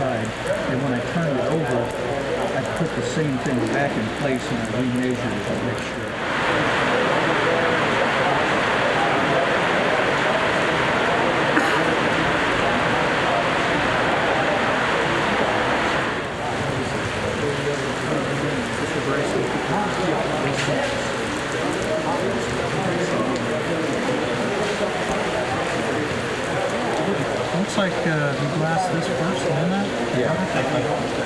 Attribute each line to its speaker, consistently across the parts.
Speaker 1: And when I turned it over, I put the same thing back in place and I remeasured it to make sure.
Speaker 2: Looks like you glassed this first and then that?
Speaker 1: Yeah, I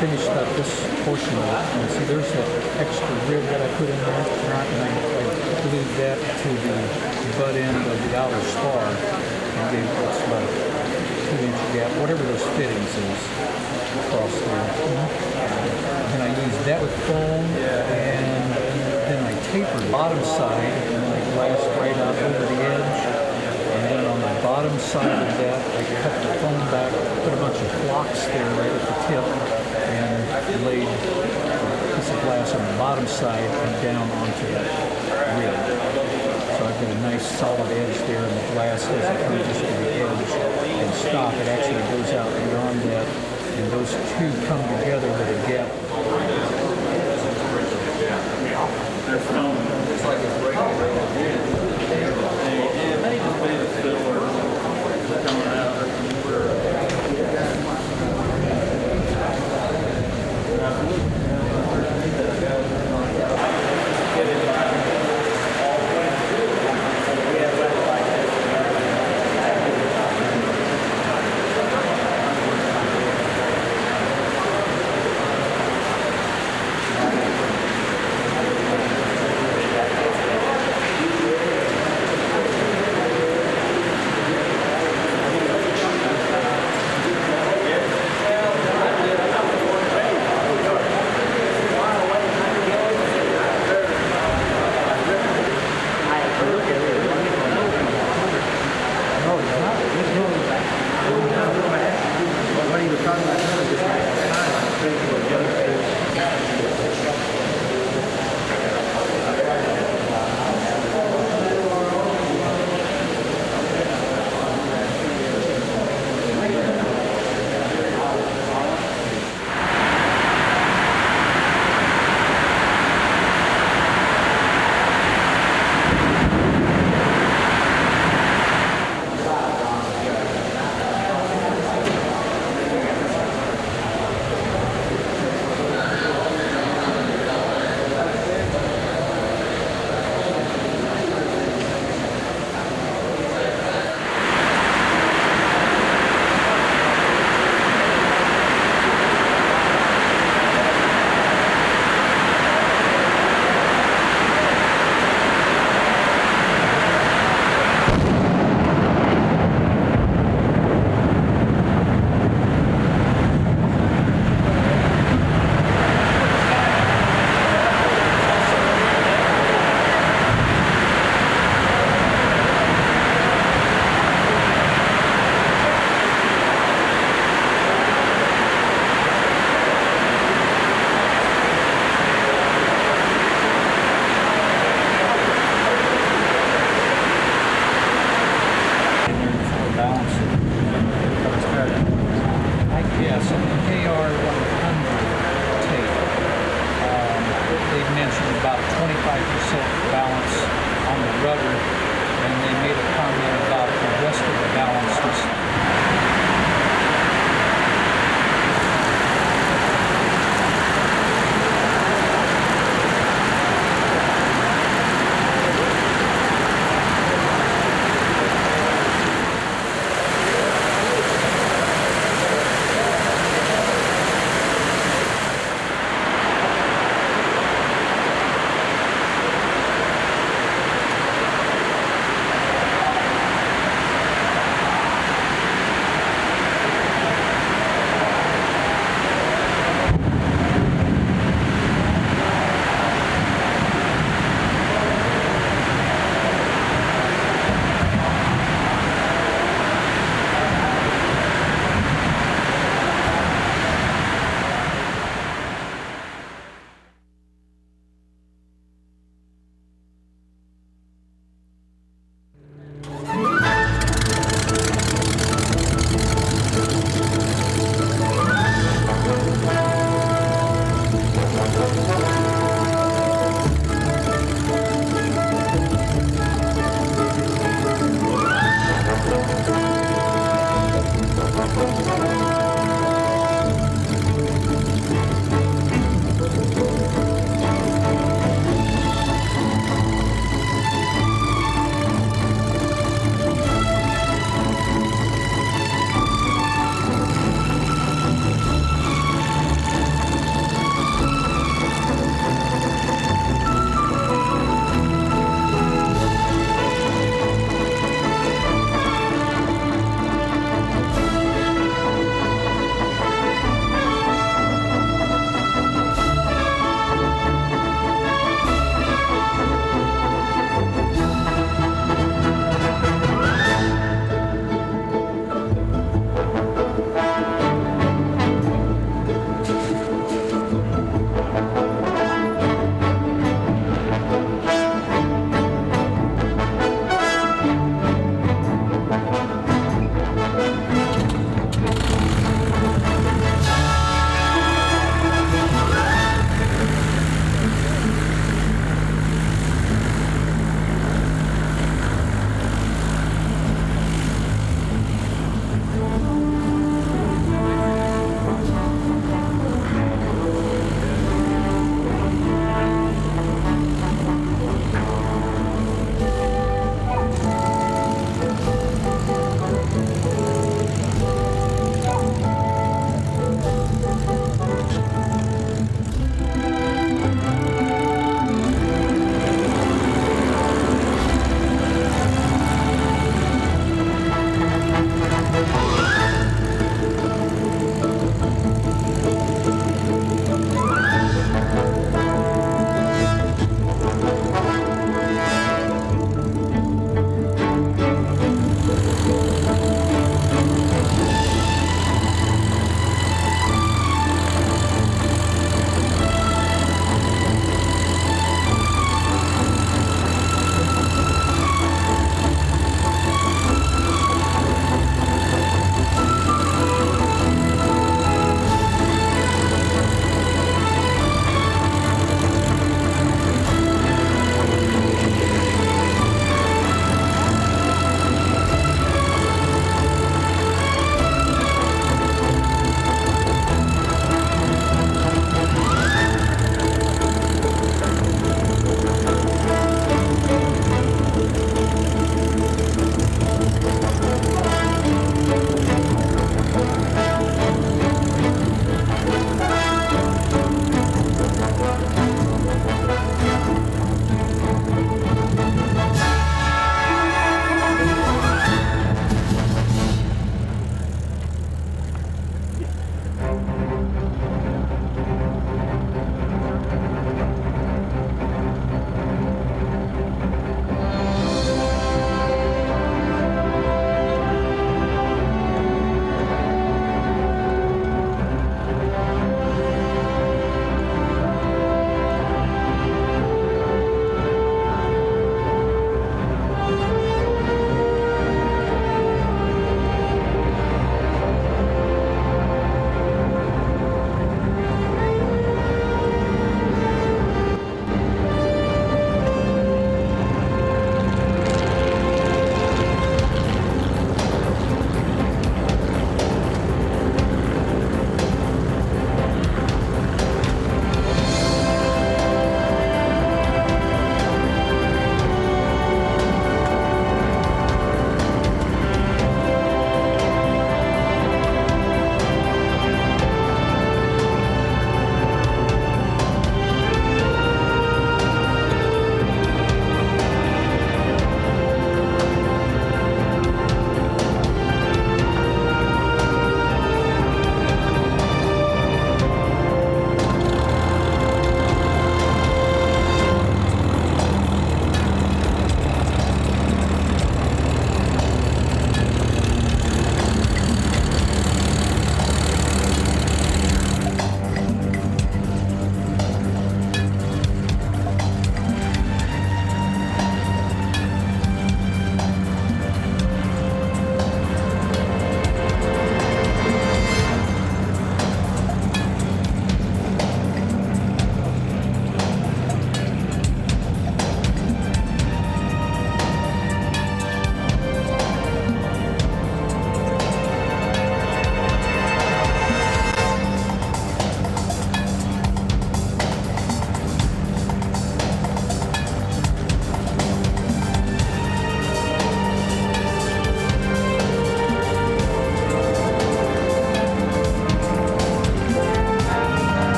Speaker 1: finished up this portion of it. And see, there's that extra rib that I put in there. And I glued that to the butt end of the outer spar and gave it about a 2-inch gap, whatever those fittings is across there. And I used that with foam, and then I tapered the bottom side and I glassed right out over the edge. And then on the bottom side of that, I cut the foam back, put a bunch of flocks there right at the tip, and laid a piece of glass on the bottom side and down onto that rib. So I've got a nice solid edge there, and the glass doesn't come just to the edge and stop. It actually goes out beyond that, and those two come together with a gap. It's like a break.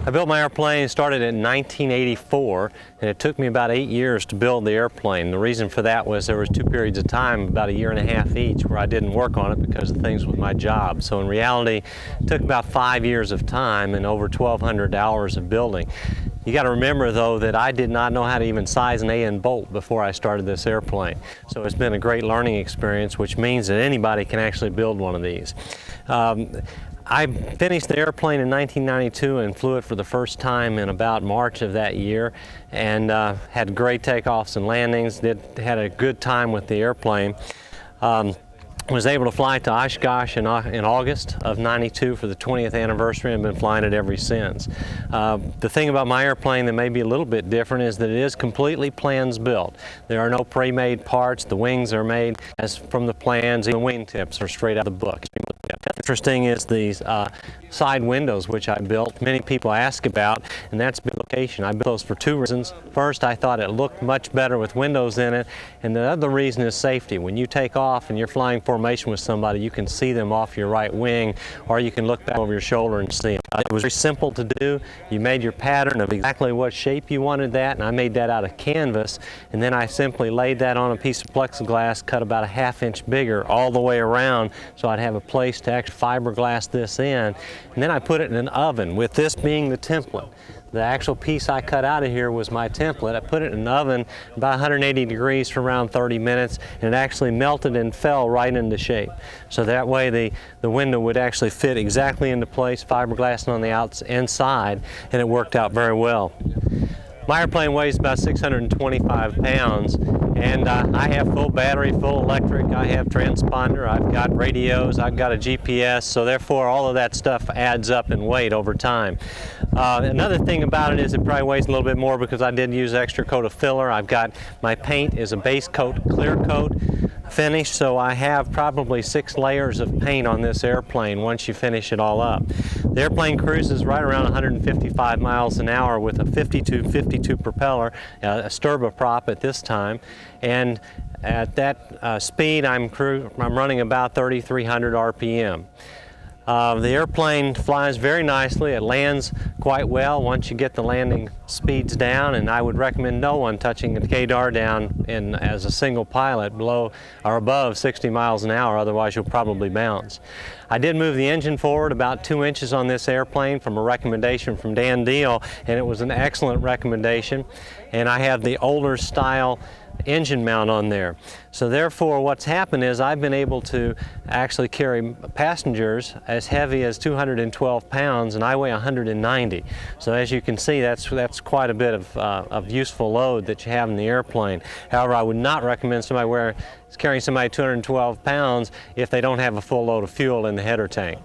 Speaker 3: I built my airplane, started in 1984, and it took me about 8 years to build the airplane. The reason for that was there was 2 periods of time, about 1.5 years each, where I didn't work on it because of things with my job. So in reality, it took about 5 years of time and over 1,200 hours of building. You got to remember, though, that I did not know how to even size an A-N bolt before I started this airplane. So it's been a great learning experience, which means that anybody can actually build one of these. I finished the airplane in 1992 and flew it for the first time in about March of that year, and had great takeoffs and landings. Had a good time with the airplane. Was able to fly to Oshkosh in August of '92 for the 20th anniversary, and been flying it ever since. The thing about my airplane that may be a little bit different is that it is completely plans built. There are no pre-made parts. The wings are made as from the plans, and the wingtips are straight out of the book. Interesting is these side windows which I built. Many people ask about, and that's the location. I built those for 2 reasons. First, I thought it looked much better with windows in it, and the other reason is safety. When you take off and you're flying formation with somebody, you can see them off your right wing, or you can look back over your shoulder and see them. It was very simple to do. You made your pattern of exactly what shape you wanted that, and I made that out of canvas, and then I simply laid that on a piece of plexiglass, cut about a 1/2 inch bigger all the way around, so I'd have a place to actually fiberglass this in, and then I put it in an oven, with this being the template. The actual piece I cut out of here was my template. I put it in an oven about 180 degrees for around 30 minutes, and it actually melted and fell right into shape. So that way the window would actually fit exactly into place, fiberglassing on the inside, and it worked out very well. My airplane weighs about 625 pounds, and I have full battery, full electric, I have transponder, I've got radios, I've got a GPS, so therefore all of that stuff adds up in weight over time. Another thing about it is it probably weighs a little bit more because I did use extra coat of filler. I've got, my paint is a base coat, clear coat finish, so I have probably 6 layers of paint on this airplane once you finish it all up. The airplane cruises right around 155 miles an hour with a 52 propeller, a turboprop at this time, and at that speed I'm running about 3,300 RPM. The airplane flies very nicely. It lands quite well once you get the landing speeds down, and I would recommend no one touching the KDAR down as a single pilot below or above 60 miles an hour, otherwise you'll probably bounce. I did move the engine forward about 2 inches on this airplane from a recommendation from Dan Deal, and it was an excellent recommendation, and I have the older style engine mount on there. So therefore what's happened is I've been able to actually carry passengers as heavy as 212 pounds, and I weigh 190. So as you can see, that's quite a bit of useful load that you have in the airplane. However, I would not recommend somebody carrying somebody 212 pounds if they don't have a full load of fuel in the header tank.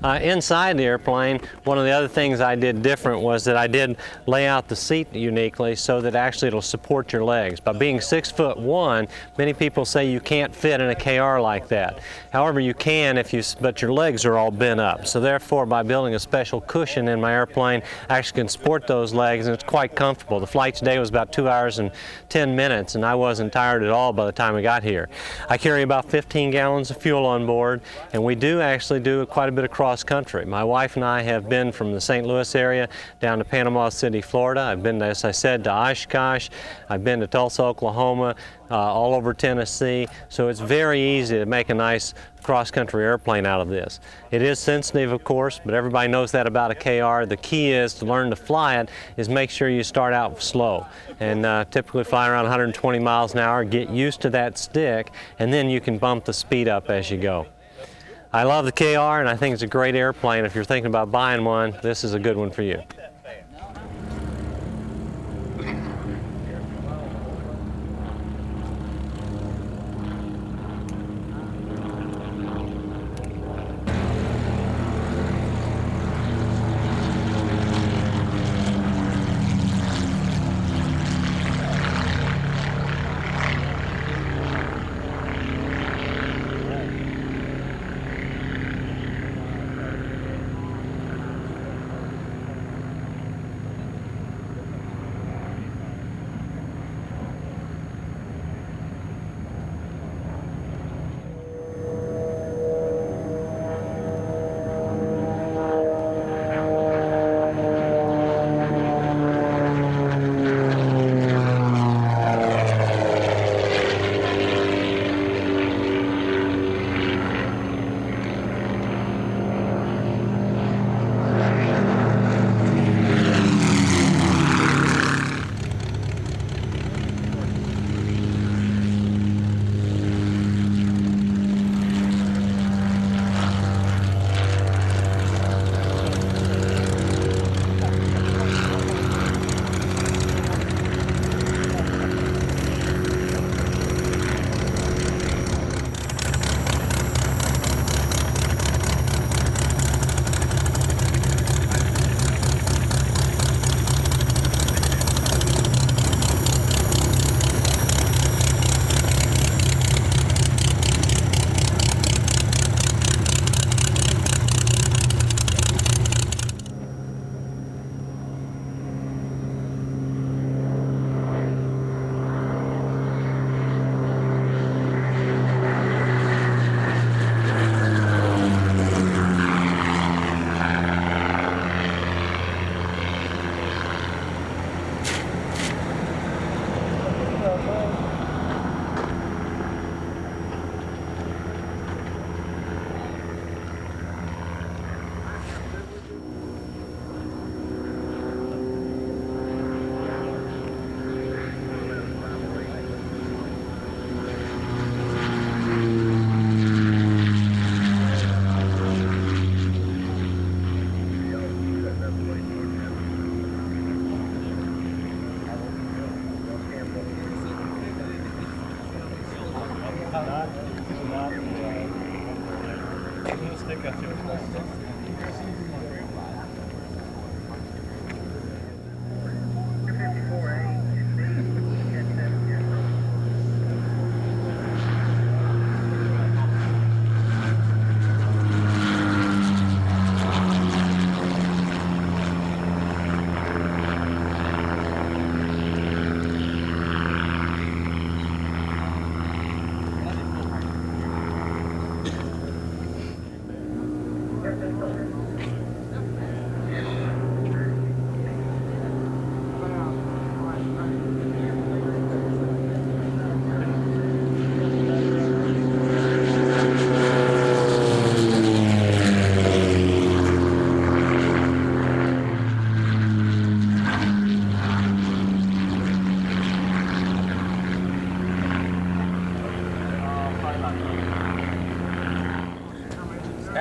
Speaker 3: Inside the airplane, one of the other things I did different was that I did lay out the seat uniquely so that actually it'll support your legs. By being 6'1", many people say you can't fit in a KR like that. However, you can but your legs are all bent up. So therefore, by building a special cushion in my airplane, I actually can support those legs, and it's quite comfortable. The flight today was about 2 hours and 10 minutes, and I wasn't tired at all by the time I got here. I carry about 15 gallons of fuel on board, and we do actually do quite a bit of cross country. My wife and I have been from the St. Louis area down to Panama City, Florida. I've been, as I said, to Oshkosh. I've been to Tulsa, Oklahoma, all over Tennessee. So it's very easy to make a nice cross-country airplane out of this. It is sensitive, of course, but everybody knows that about a KR. The key is to learn to fly it is make sure you start out slow and typically fly around 120 miles an hour, get used to that stick, and then you can bump the speed up as you go. I love the KR, and I think it's a great airplane. If you're thinking about buying one, this is a good one for you.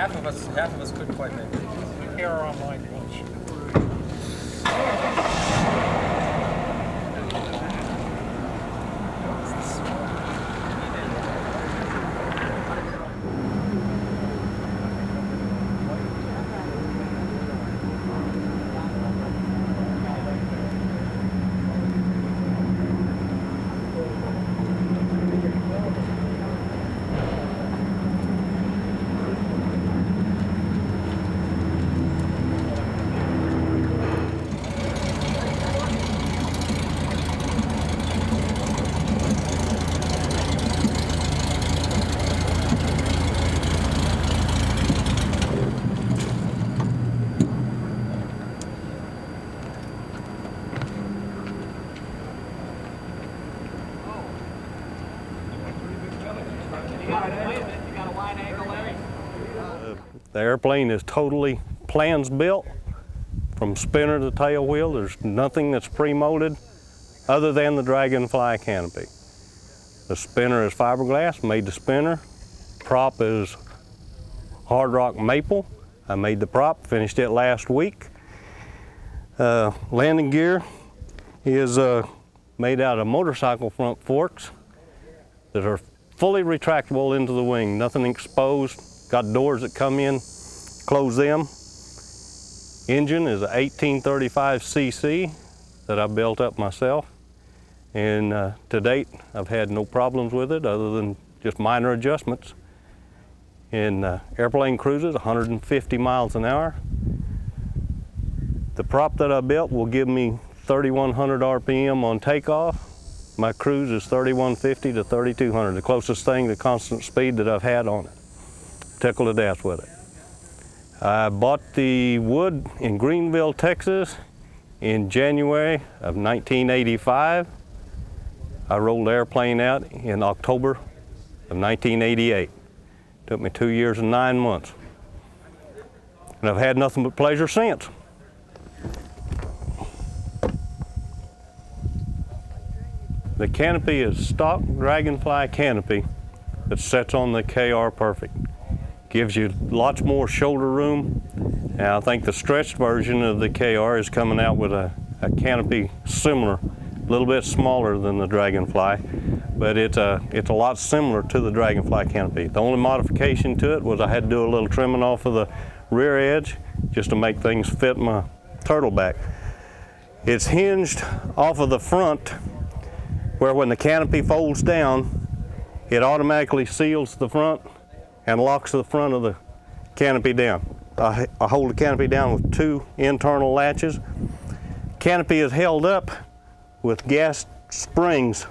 Speaker 2: half of us couldn't quite make it.
Speaker 1: Here are on my bunch.
Speaker 4: The airplane is totally plans built from spinner to tail wheel. There's nothing that's pre-molded other than the Dragonfly canopy. The spinner is fiberglass, made the spinner. Prop is hard rock maple. I made the prop, finished it last week. Landing gear is made out of motorcycle front forks that are fully retractable into the wing, nothing exposed. Got doors that come in, close them. Engine is a 1835 cc that I built up myself. And to date, I've had no problems with it other than just minor adjustments. And airplane cruises 150 miles an hour. The prop that I built will give me 3,100 RPM on takeoff. My cruise is 3,150 to 3,200, the closest thing to constant speed that I've had on it. Tickled to death with it. I bought the wood in Greenville, Texas in January of 1985. I rolled the airplane out in October of 1988. Took me 2 years and 9 months. And I've had nothing but pleasure since. The canopy is stock Dragonfly canopy that sets on the KR Perfect. Gives you lots more shoulder room. And I think the stretched version of the KR is coming out with a canopy similar, a little bit smaller than the Dragonfly, but it's a lot similar to the Dragonfly canopy. The only modification to it was I had to do a little trimming off of the rear edge just to make things fit my turtleback. It's hinged off of the front where when the canopy folds down, it automatically seals the front and locks the front of the canopy down. I hold the canopy down with 2 internal latches. Canopy is held up with gas springs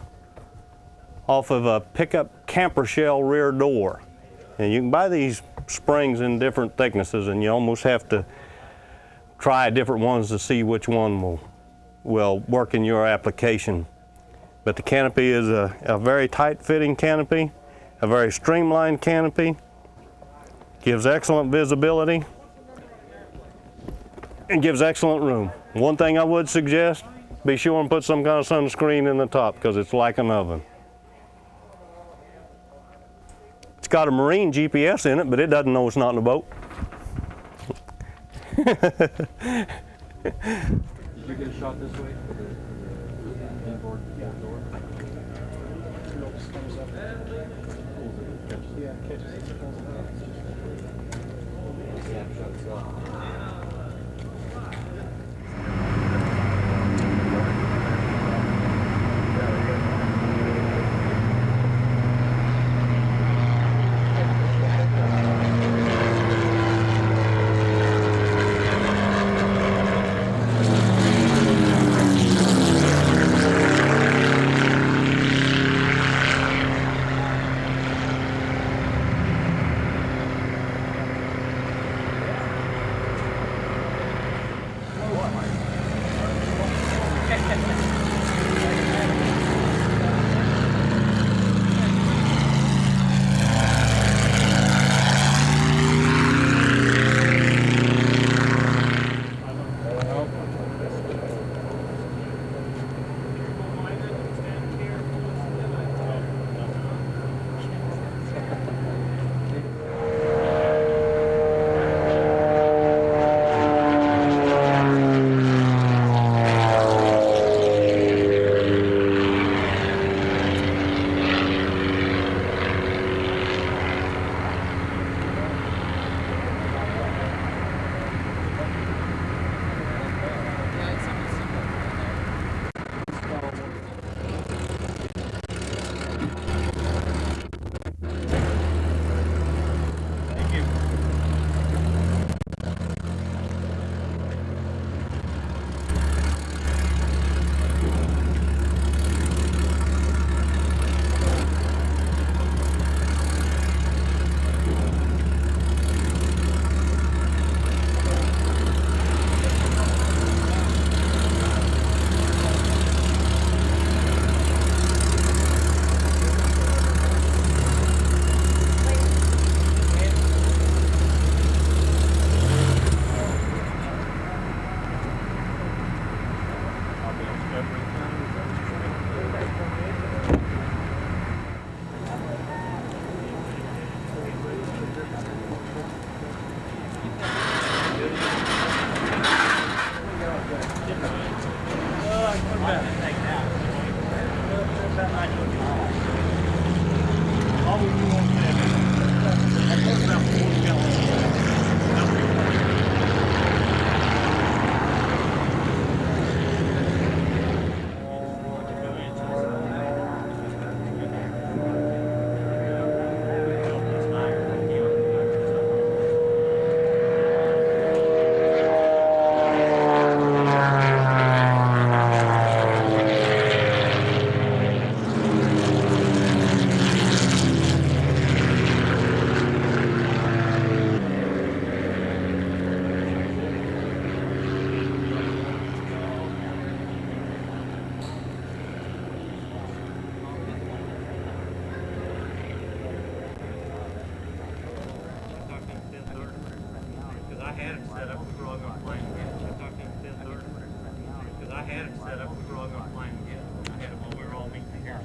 Speaker 4: off of a pickup camper shell rear door. And you can buy these springs in different thicknesses, and you almost have to try different ones to see which one will work in your application. But the canopy is a very tight fitting canopy, a very streamlined canopy. Gives excellent visibility and gives excellent room. One thing I would suggest, be sure and put some kind of sunscreen in the top because it's like an oven. It's got a marine GPS in it, but it doesn't know it's not in a boat.
Speaker 2: Did you get a shot this way? Inboard door? Yeah, catches it.
Speaker 3: had it set up. We were all going to plan to get it. I had it while we were all meeting here.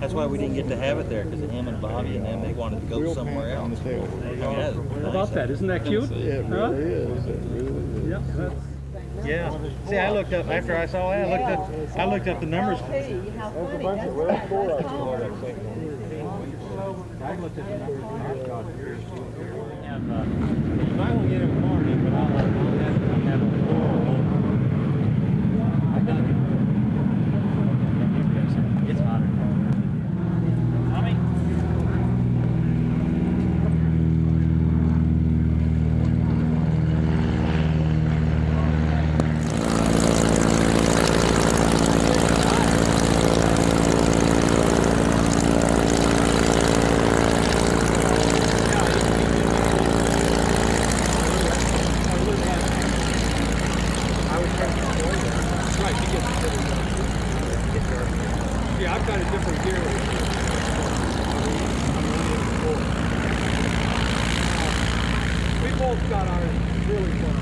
Speaker 5: That's why we didn't get to have it there, because him and Bobby and them, they wanted to go somewhere else.
Speaker 2: How about that? Isn't that cute?
Speaker 6: It really is. It really is.
Speaker 2: Yep.
Speaker 5: Yeah. See, I looked up after I saw it. I looked up the numbers.
Speaker 1: I looked at the numbers when I got here. And I will get him morning, but I'll have a I got it.
Speaker 5: It's hotter. Tommy?
Speaker 1: Yeah, I've got a different gear. We both got ours really far off.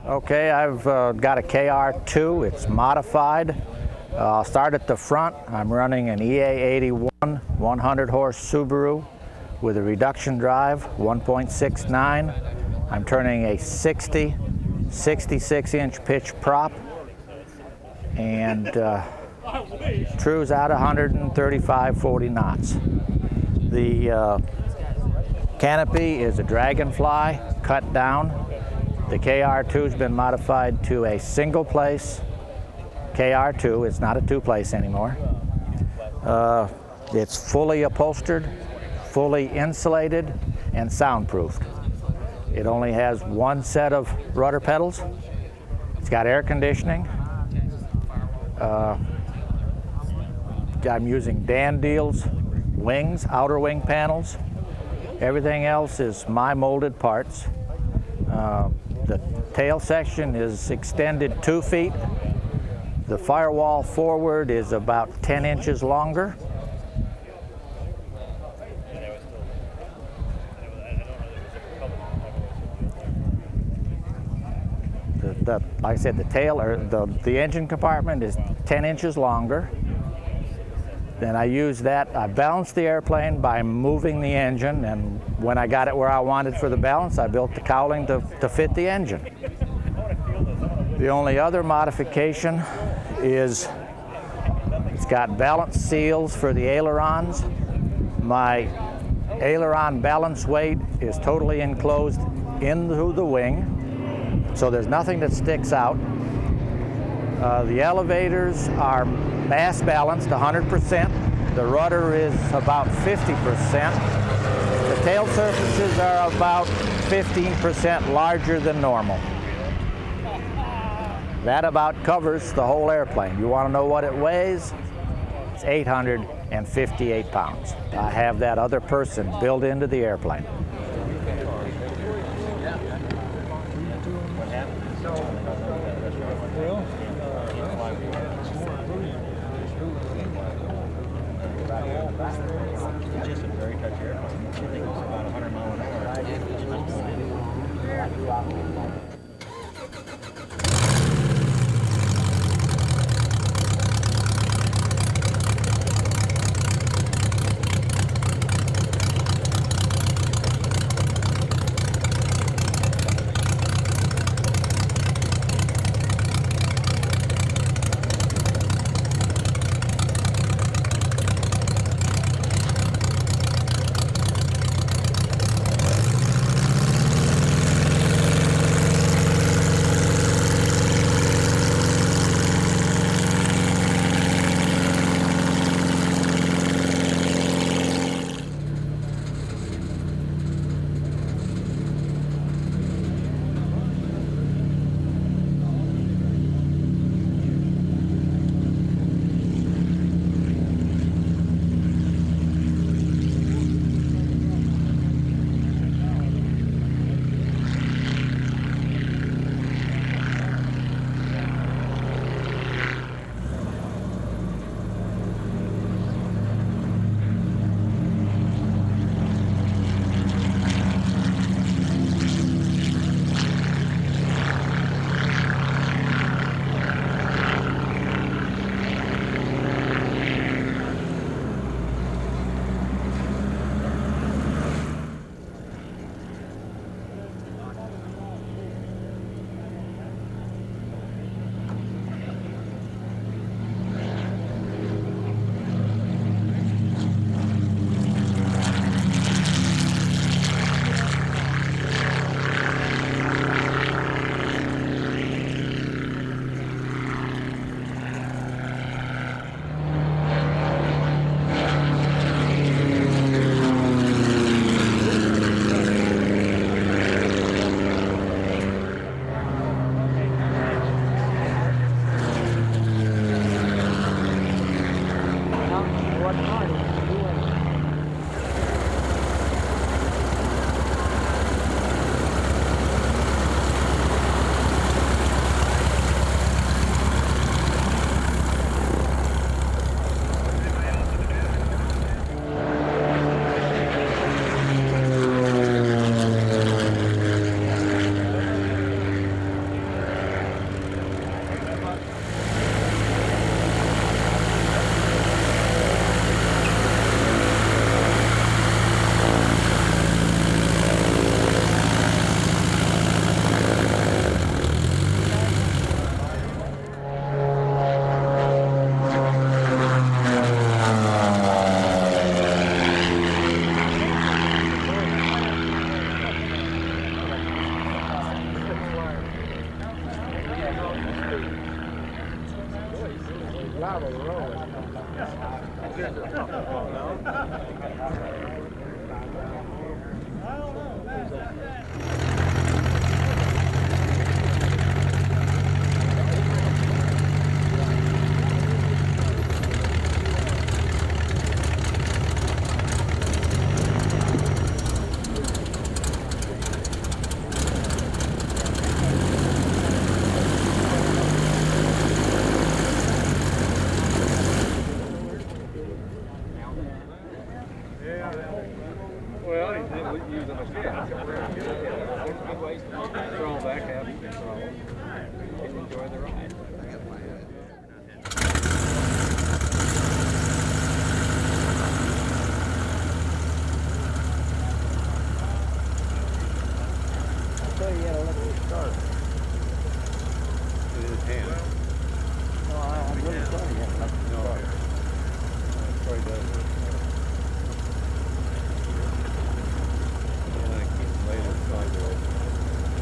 Speaker 7: Okay, I've got a KR2, it's modified. I'll start at the front. I'm running an EA81 100 horse Subaru with a reduction drive, 1.69. I'm turning a 66-inch pitch prop, and cruise out 135-40 knots. The canopy is a Dragonfly cut down. The KR2 has been modified to a single place KR2. It's not a two-place anymore. It's fully upholstered, fully insulated, and soundproofed. It only has one set of rudder pedals. It's got air conditioning. I'm using Dan Deal's wings, outer wing panels. Everything else is my molded parts. The tail section is extended 2 feet. The firewall forward is about 10 inches longer. Like I said, the tail or the engine compartment is 10 inches longer. Then I use that, I balanced the airplane by moving the engine, and when I got it where I wanted for the balance, I built the cowling to fit the engine. The only other modification is it's got balance seals for the ailerons. My aileron balance weight is totally enclosed into the wing, so there's nothing that sticks out. The elevators are mass balanced 100%. The rudder is about 50%. The tail surfaces are about 15% larger than normal. That about covers the whole airplane. You want to know what it weighs? It's 858 pounds. I have that other person built into the airplane.
Speaker 5: It's just a very touch airplane. I think it's about 100 miles an hour.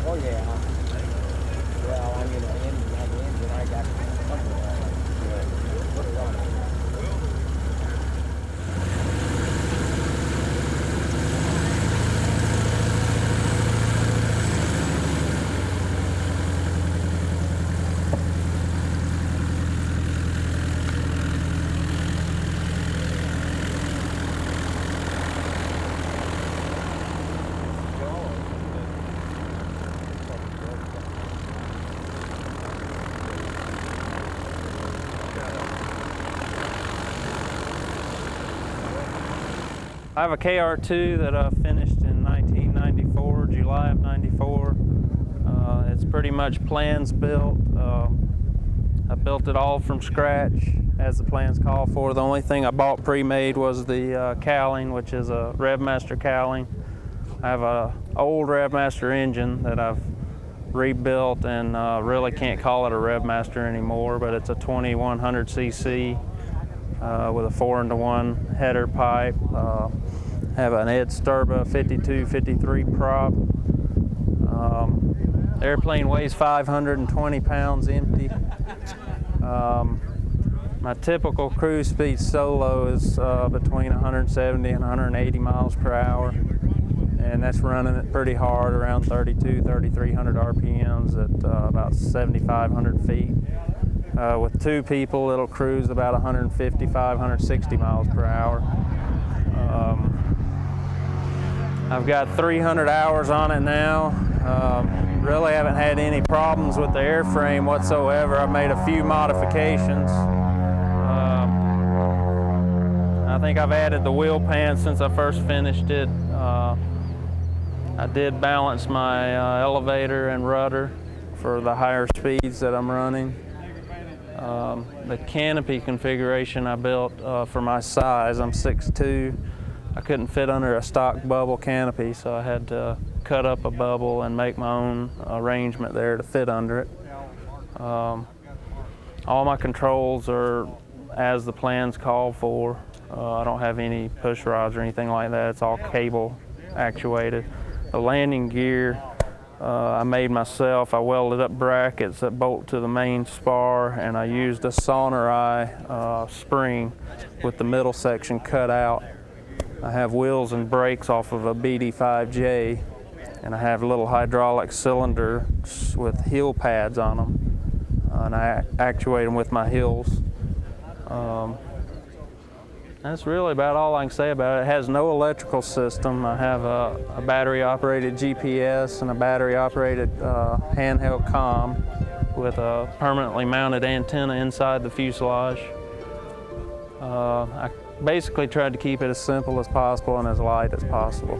Speaker 7: Oh yeah. Well, I mean,
Speaker 2: I have a KR2 that I finished in 1994, July of 94. It's pretty much plans built. I built it all from scratch as the plans call for. The only thing I bought pre-made was the cowling, which is a RevMaster cowling. I have an old RevMaster engine that I've rebuilt and really can't call it a RevMaster anymore, but it's a 2100cc with a 4-to-1 header pipe. Have an Ed Sturba 52-53 prop. The airplane weighs 520 pounds empty. My typical cruise speed solo is between 170 and 180 miles per hour. And that's running it pretty hard, around 3,300 RPMs at about 7,500 feet. With two people, it'll cruise about 155, 160 miles per hour. I've got 300 hours on it now. Really haven't had any problems with the airframe whatsoever. I've made a few modifications. I think I've added the wheel pants since I first finished it. I did balance my elevator and rudder for the higher speeds that I'm running. The canopy configuration I built for my size, I'm 6'2". I couldn't fit under a stock bubble canopy, so I had to cut up a bubble and make my own arrangement there to fit under it. All my controls are as the plans call for. I don't have any push rods or anything like that. It's all cable actuated. The landing gear I made myself. I welded up brackets that bolt to the main spar, and I used a Sonnerai spring with the middle section cut out. I have wheels and brakes off of a BD5J, and I have little hydraulic cylinders with heel pads on them, and I actuate them with my heels. That's really about all I can say about it. It has no electrical system. I have a battery-operated GPS and a battery-operated handheld comm with a permanently mounted antenna inside the fuselage. I basically tried to keep it as simple as possible and as light as possible.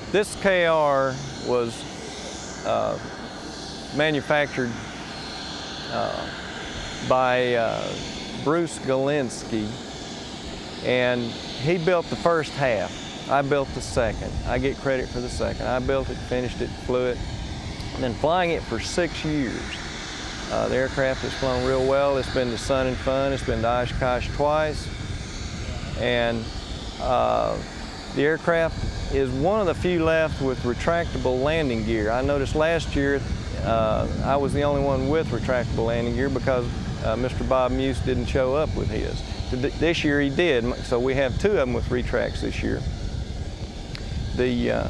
Speaker 2: This KR was manufactured by Bruce Galinsky, and he built the first half. I built the second. I get credit for the second. I built it, finished it, flew it, and then flying it for 6 years. The aircraft has flown real well. It's been to Sun and Fun. It's been to Oshkosh twice, and the aircraft is one of the few left with retractable landing gear. I noticed last year I was the only one with retractable landing gear because Mr. Bob Muse didn't show up with his. This year he did, so we have 2 of them with retracts this year. The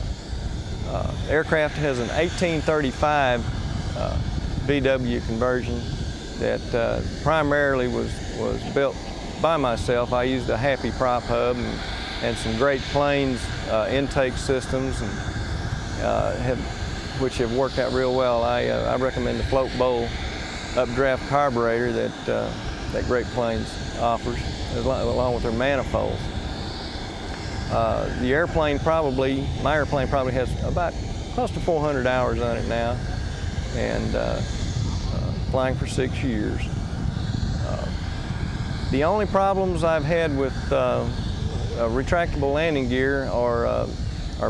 Speaker 2: aircraft has an 1835 VW conversion that primarily was built by myself. I used a Happy prop hub and some Great Plains intake systems, and which have worked out real well. I recommend the float bowl updraft carburetor that Great Plains offers, along with their manifolds. The airplane my airplane probably has about close to 400 hours on it now, and flying for 6 years. The only problems I've had with retractable landing gear are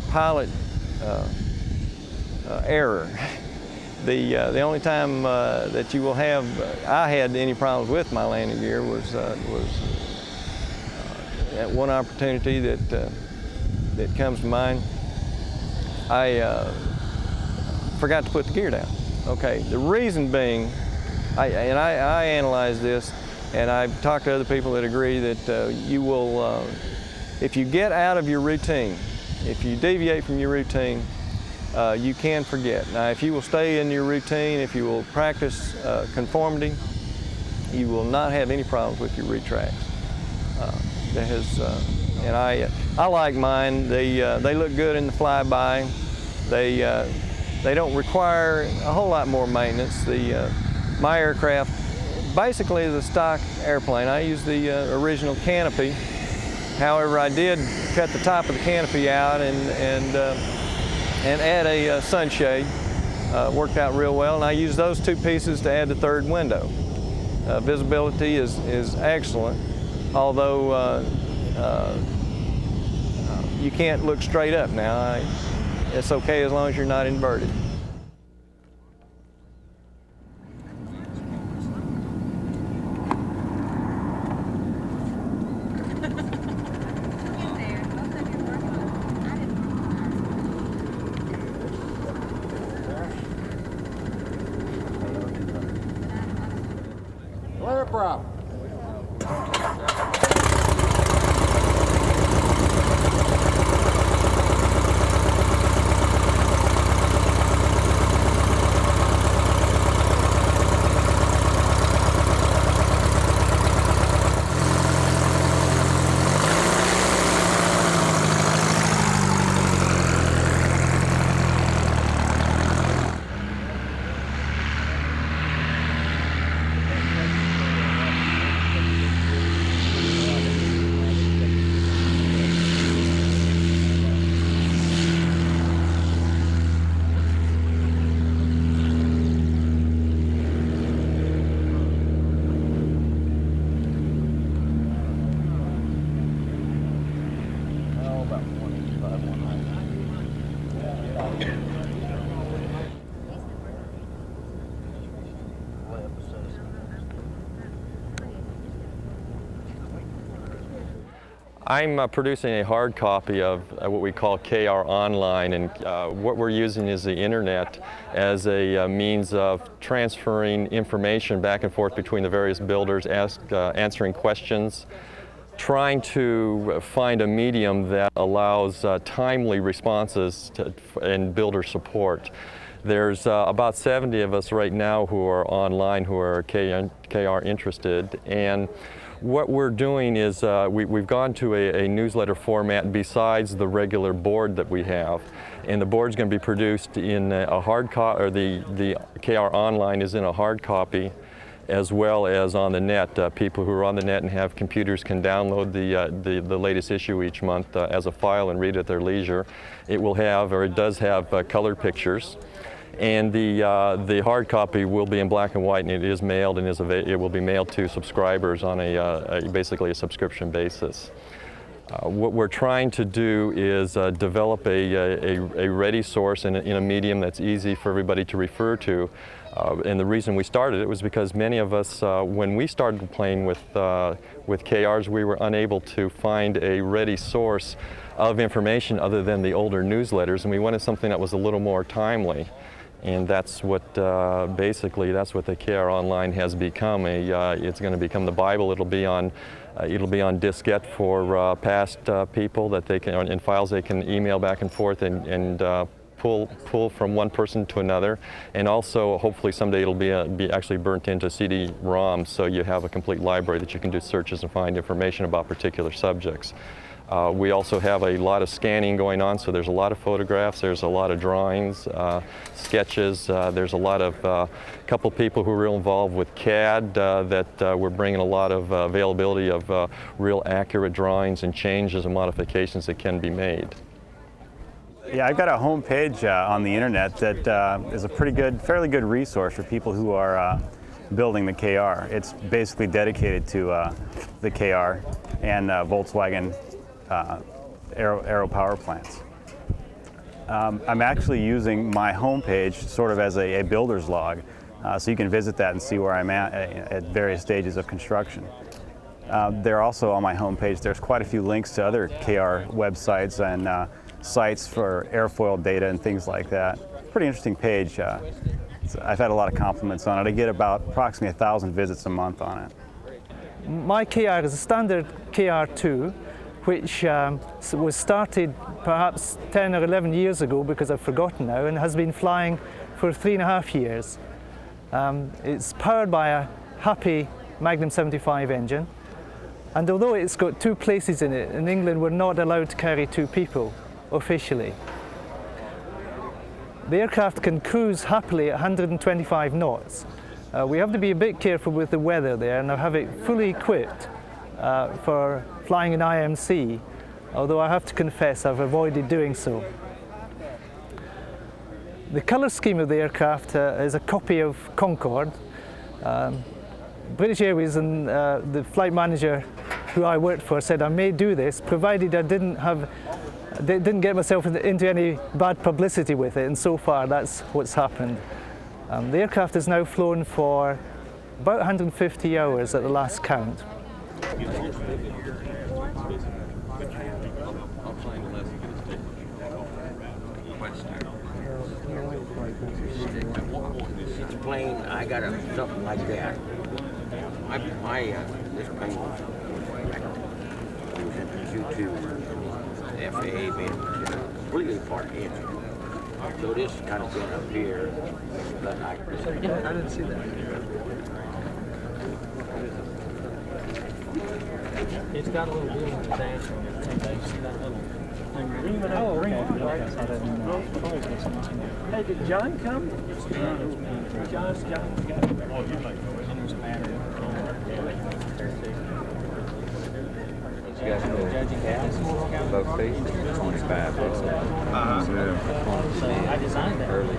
Speaker 2: pilot error. The only time that you will have I had any problems with my landing gear was at one opportunity that comes to mind. I forgot to put the gear down. Okay, the reason being, I analyzed this, and I've talked to other people that agree that you will, if you get out of your routine, if you deviate from your routine, you can forget. Now, if you will stay in your routine, if you will practice conformity, you will not have any problems with your retracts. And I like mine. They look good in the flyby. They don't require a whole lot more maintenance. My aircraft basically is a stock airplane. I use the original canopy. However, I did cut the top of the canopy out and add a sunshade. Worked out real well, and I use those 2 pieces to add the 3rd window. Visibility is excellent, although you can't look straight up now. It's okay as long as you're not inverted.
Speaker 6: Clear prop.
Speaker 8: I'm producing a hard copy of what we call KR Online, and what we're using is the internet as a means of transferring information back and forth between the various builders, answering questions, trying to find a medium that allows timely responses and builder support. There's about 70 of us right now who are online who are KR interested, and what we're doing is we've gone to a newsletter format besides the regular board that we have, and the board's going to be produced in a hard copy, or the KR Online is in a hard copy, as well as on the net. People who are on the net and have computers can download the latest issue each month as a file and read it at their leisure. It will have, or it does have, colored pictures. And the hard copy will be in black and white, and it is mailed, and it will be mailed to subscribers on basically a subscription basis. What we're trying to do is develop a ready source in a medium that's easy for everybody to refer to. And the reason we started it was because many of us, when we started playing with KRs, we were unable to find a ready source of information other than the older newsletters, and we wanted something that was a little more timely. And that's what, basically, that's what the KR Online has become. It's going to become the Bible. It'll be on diskette for past people that they can, in files they can email back and forth and pull from one person to another. And also, hopefully someday it'll be actually burnt into CD-ROM, so you have a complete library that you can do searches and find information about particular subjects. We also have a lot of scanning going on, so there's a lot of photographs, there's a lot of drawings, sketches, there's a lot of, couple people who are real involved with CAD that we're bringing a lot of availability of real accurate drawings and changes and modifications that can be made.
Speaker 9: Yeah, I've got a home page on the internet that is a fairly good resource for people who are building the KR. It's basically dedicated to the KR and Volkswagen aero power plants. I'm actually using my home page sort of as a builder's log, so you can visit that and see where I'm at various stages of construction. There also on my home page, there's quite a few links to other KR websites and sites for airfoil data and things like that. Pretty interesting page. I've had a lot of compliments on it. I get about approximately 1,000 visits a month on it.
Speaker 10: My KR is a standard KR2, which was started perhaps 10 or 11 years ago, because I've forgotten now, and has been flying for 3.5 years. It's powered by a Happy Magnum 75 engine, and although it's got 2 places in it, in England we're not allowed to carry 2 people officially. The aircraft can cruise happily at 125 knots. We have to be a bit careful with the weather there, and I have it fully equipped for flying in IMC, although I have to confess I've avoided doing so. The colour scheme of the aircraft is a copy of Concorde. British Airways and the flight manager who I worked for said I may do this, provided I didn't get myself into any bad publicity with it, and so far that's what's happened. The aircraft has now flown for about 150 hours at the last count.
Speaker 11: It's a plane, I got something like that. This plane was wrecked. It was in the Q2. The FAA made it completely apart engine. So this kind of been up here, but I didn't see that.
Speaker 2: It's got a little wheel on the dash. You see that little thing?
Speaker 1: Oh,
Speaker 2: Hey, did John come? John's got
Speaker 6: You guys know both feet? 25 bucks.
Speaker 2: I designed that.
Speaker 6: Early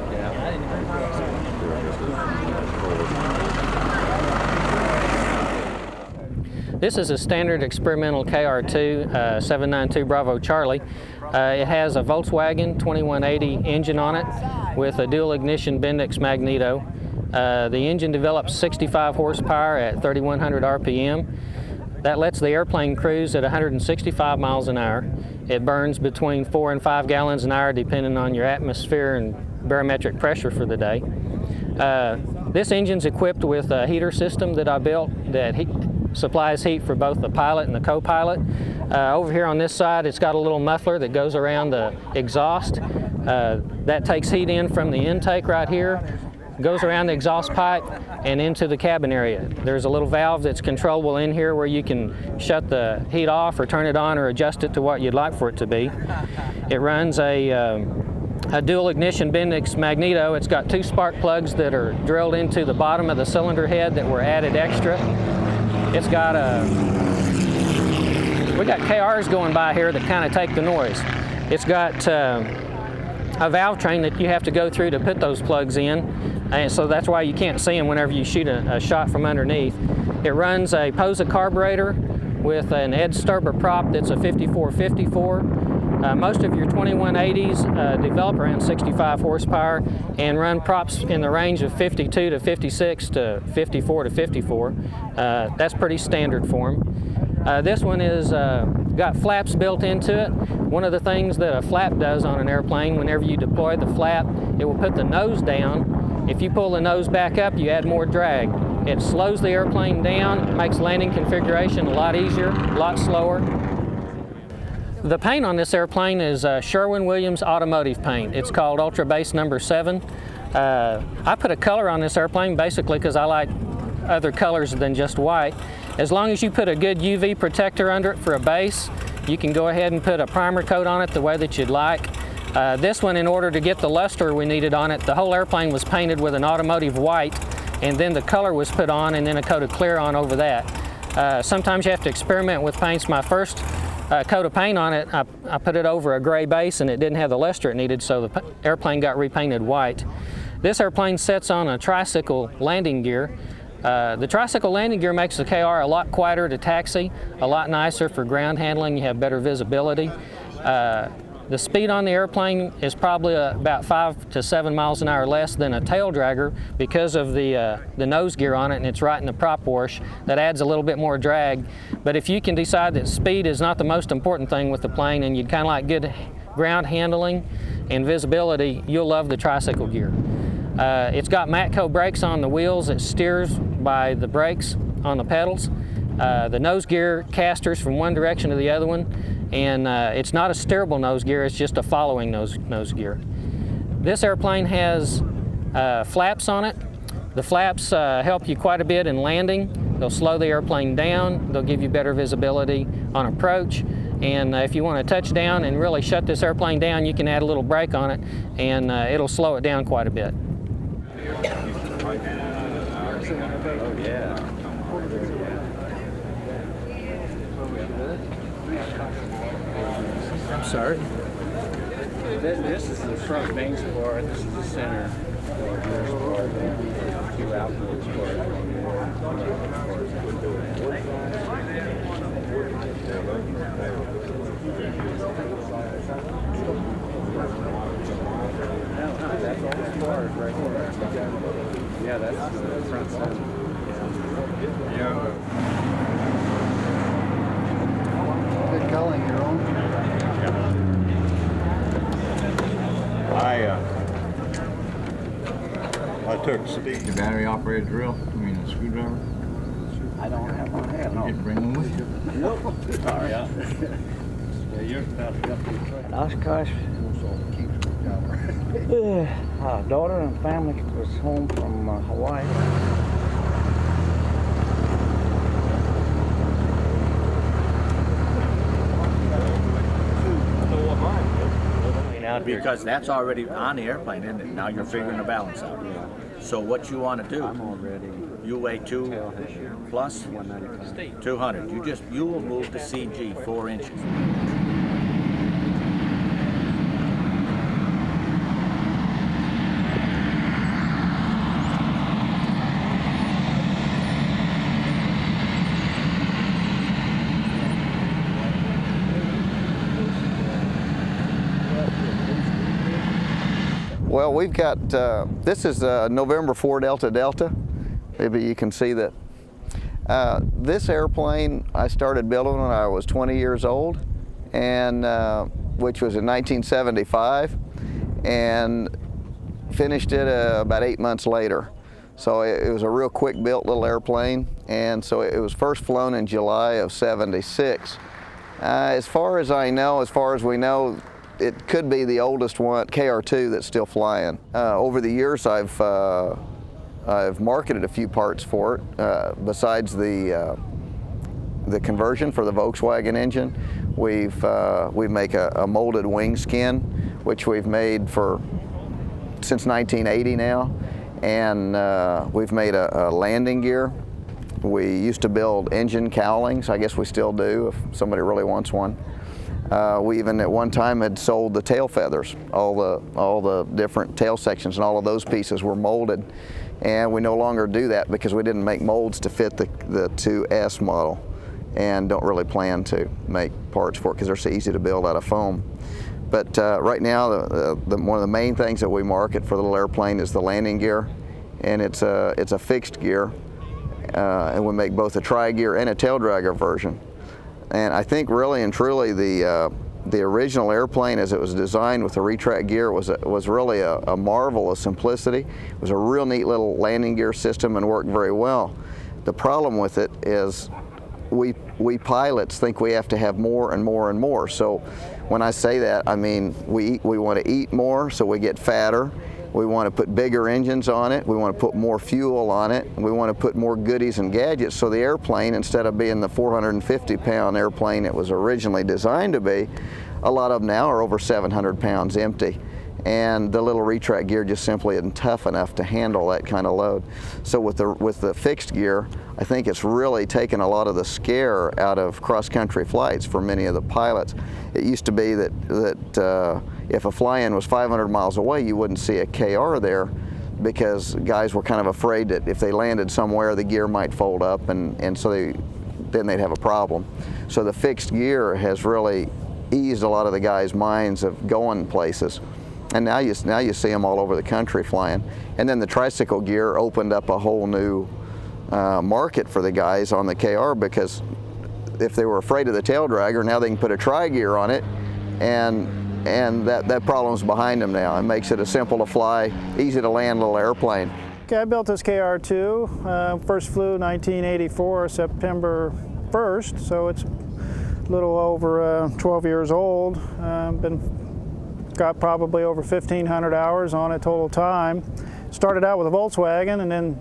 Speaker 12: This is a standard experimental KR2 792 Bravo Charlie. It has a Volkswagen 2180 engine on it with a dual ignition Bendix magneto. The engine develops 65 horsepower at 3,100 RPM. That lets the airplane cruise at 165 miles an hour. It burns between 4 and 5 gallons an hour depending on your atmosphere and barometric pressure for the day. This engine's equipped with a heater system that I built that supplies heat for both the pilot and the co-pilot. Over here on this side, it's got a little muffler that goes around the exhaust. That takes heat in from the intake right here, goes around the exhaust pipe and into the cabin area. There's a little valve that's controllable in here where you can shut the heat off or turn it on or adjust it to what you'd like for it to be. It runs a dual ignition Bendix magneto. It's got 2 spark plugs that are drilled into the bottom of the cylinder head that were added extra. It's got we got KRs going by here that kind of take the noise. It's got a valve train that you have to go through to put those plugs in, and so that's why you can't see them whenever you shoot a shot from underneath. It runs a POSA carburetor with an Ed Sturber prop that's a 5454. Most of your 2180s develop around 65 horsepower and run props in the range of 52 to 56 to 54 to 54. That's pretty standard for them. This one is got flaps built into it. One of the things that a flap does on an airplane, whenever you deploy the flap, it will put the nose down. If you pull the nose back up, you add more drag. It slows the airplane down, makes landing configuration a lot easier, a lot slower. The paint on this airplane is Sherwin-Williams automotive paint. It's called Ultra Base number 7. I put a color on this airplane basically because I like other colors than just white. As long as you put a good UV protector under it for a base, you can go ahead and put a primer coat on it the way that you'd like. This one, in order to get the luster we needed on it, the whole airplane was painted with an automotive white, and then the color was put on and then a coat of clear on over that. Sometimes you have to experiment with paints. My first coat of paint on it, I put it over a gray base and it didn't have the luster it needed, so the airplane got repainted white. This airplane sets on a tricycle landing gear. The tricycle landing gear makes the KR a lot quieter to taxi, a lot nicer for ground handling. You have better visibility. The speed on the airplane is probably about 5 to 7 miles an hour less than a tail dragger because of the nose gear on it, and it's right in the prop wash. That adds a little bit more drag. But if you can decide that speed is not the most important thing with the plane and you'd kind of like good ground handling and visibility, you'll love the tricycle gear. It's got Matco brakes on the wheels. It steers by the brakes on the pedals. The nose gear casters from one direction to the other one, and it's not a steerable nose gear, it's just a following nose gear. This airplane has flaps on it. The flaps help you quite a bit in landing. They'll slow the airplane down, they'll give you better visibility on approach, and if you want to touch down and really shut this airplane down, you can add a little brake on it, and it'll slow it down quite a bit.
Speaker 1: I'm sorry.
Speaker 7: This is the front main spar, this is the center. Two outboard spars. That's all the spars right there. Yeah, that's the front center.
Speaker 1: Good culling, your own.
Speaker 6: I took Steve. The battery operated drill? I mean, a screwdriver?
Speaker 7: I don't have one here, no.
Speaker 6: You didn't bring one with you?
Speaker 7: Nope. Sorry.
Speaker 6: Yeah, you're about to go.
Speaker 7: Oshkosh. Daughter and family was home from Hawaii.
Speaker 11: Because that's already on the airplane, isn't it? Now you're figuring the balance out. So what you want to do, you weigh 2 plus 200. You will move the CG 4 inches.
Speaker 13: Well, we've got, this is November 4 Delta Delta. Maybe you can see that. This airplane I started building when I was 20 years old, and which was in 1975, and finished it about 8 months later. So it was a real quick built little airplane, and so it was first flown in July of '76. As far as I know, as far as we know, it could be the oldest one, KR2, that's still flying. Over the years, I've marketed a few parts for it. Besides the conversion for the Volkswagen engine, we make a molded wing skin, which we've made since 1980 now, and we've made a landing gear. We used to build engine cowlings. I guess we still do if somebody really wants one. We even at one time had sold the tail feathers. All the different tail sections and all of those pieces were molded, and we no longer do that because we didn't make molds to fit the 2S model, and don't really plan to make parts for it because they're so easy to build out of foam. But right now, one of the main things that we market for the little airplane is the landing gear, and it's a fixed gear. And we make both a tri-gear and a tail dragger version. And I think really and truly the original airplane as it was designed with the retract gear was really a marvel of simplicity. It was a real neat little landing gear system and worked very well. The problem with it is we pilots think we have to have more and more and more. So when I say that, I mean we want to eat more so we get fatter. We want to put bigger engines on it. We want to put more fuel on it. We want to put more goodies and gadgets so the airplane, instead of being the 450-pound airplane it was originally designed to be, a lot of them now are over 700 pounds empty. And the little retract gear just simply isn't tough enough to handle that kind of load. So with the fixed gear, I think it's really taken a lot of the scare out of cross-country flights for many of the pilots. It used to be that if a fly-in was 500 miles away, you wouldn't see a KR there because guys were kind of afraid that if they landed somewhere, the gear might fold up, and so then they'd have a problem. So the fixed gear has really eased a lot of the guys' minds of going places. And now you see them all over the country flying. And then the tricycle gear opened up a whole new market for the guys on the KR, because if they were afraid of the tail dragger, now they can put a tri-gear on it, and that problem's behind them now. It makes it a simple to fly, easy to land little airplane.
Speaker 14: Okay, I built this KR2. First flew 1984, September 1st, so it's a little over 12 years old. Got probably over 1,500 hours on it total time. Started out with a Volkswagen and then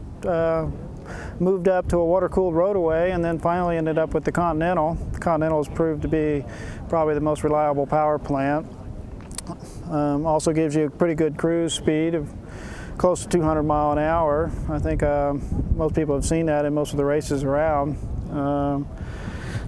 Speaker 14: moved up to a water-cooled Roadaway, and then finally ended up with the Continental. The Continental has proved to be probably the most reliable power plant. Also gives you a pretty good cruise speed of close to 200 miles an hour. I think most people have seen that in most of the races around.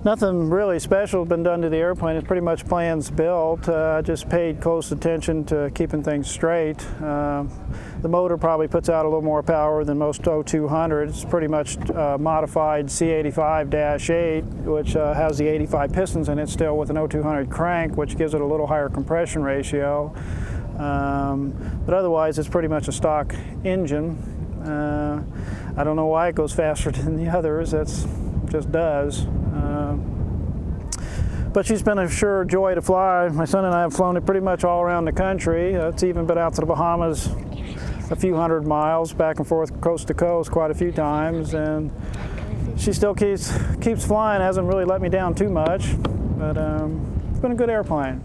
Speaker 14: Nothing really special has been done to the airplane. It's pretty much plans built. I just paid close attention to keeping things straight. The motor probably puts out a little more power than most 0200s. It's pretty much modified C85-8, which has the 85 pistons in it still with an 0200 crank, which gives it a little higher compression ratio. But otherwise, it's pretty much a stock engine. I don't know why it goes faster than the others. That's just does. But she's been a sure joy to fly. My son and I have flown it pretty much all around the country. It's even been out to the Bahamas a few hundred miles, back and forth coast to coast quite a few times, and she still keeps flying, hasn't really let me down too much, but it's been a good airplane.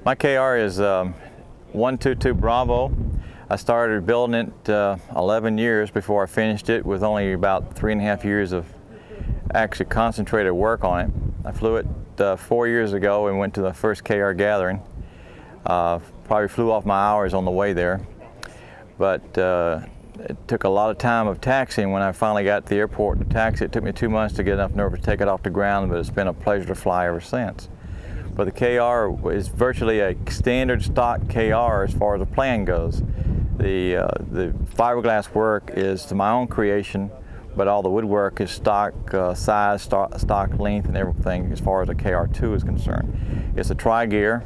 Speaker 6: My KR is 122 Bravo. I started building it 11 years before I finished it, with only about 3.5 years of actually concentrated work on it. I flew it 4 years ago and went to the first KR gathering. Probably flew off my hours on the way there, but it took a lot of time of taxiing. When I finally got to the airport to taxi, it took me 2 months to get enough nerve to take it off the ground, but it's been a pleasure to fly ever since. But the KR is virtually a standard stock KR as far as the plan goes. The fiberglass work is to my own creation, but all the woodwork is stock size, stock length, and everything as far as the KR2 is concerned. It's a tri-gear.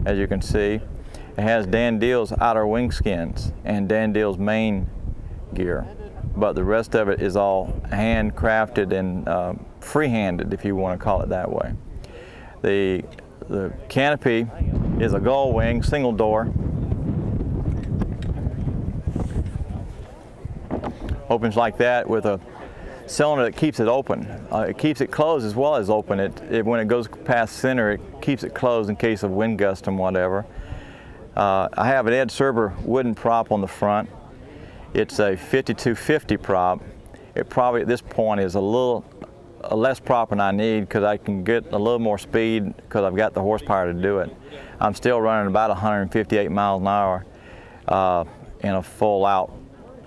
Speaker 6: as you can see. It has Dan Deal's outer wing skins and Dan Deal's main gear, but the rest of it is all handcrafted and free-handed, if you want to call it that way. The canopy is a gull wing, single door. Opens like that with a cylinder that keeps it open. It keeps it closed as well as open. When it goes past center, it keeps it closed in case of wind gust and whatever. I have an Ed Serber wooden prop on the front. It's a 5250 prop. It probably at this point is a little less prop than I need because I can get a little more speed because I've got the horsepower to do it. I'm still running about 158 miles an hour in a full out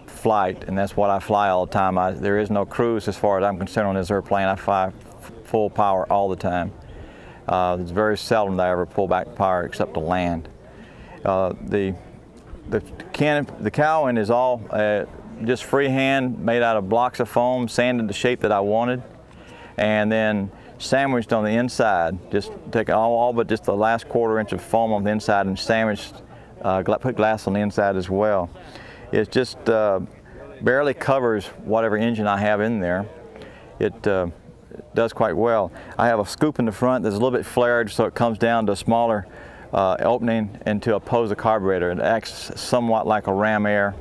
Speaker 6: flight, and that's what I fly all the time. There is no cruise as far as I'm concerned on this airplane. I fly full power all the time. It's very seldom that I ever pull back power except to land. The cowling is all just freehand, made out of blocks of foam, sanded the shape that I wanted, and then sandwiched on the inside. Just take all but just the last quarter-inch of foam on the inside and sandwiched, put glass on the inside as well. It just barely covers whatever engine I have in there. It does quite well. I have a scoop in the front that's a little bit flared, so it comes down to a smaller opening and to oppose the carburetor. It acts somewhat like a ram air.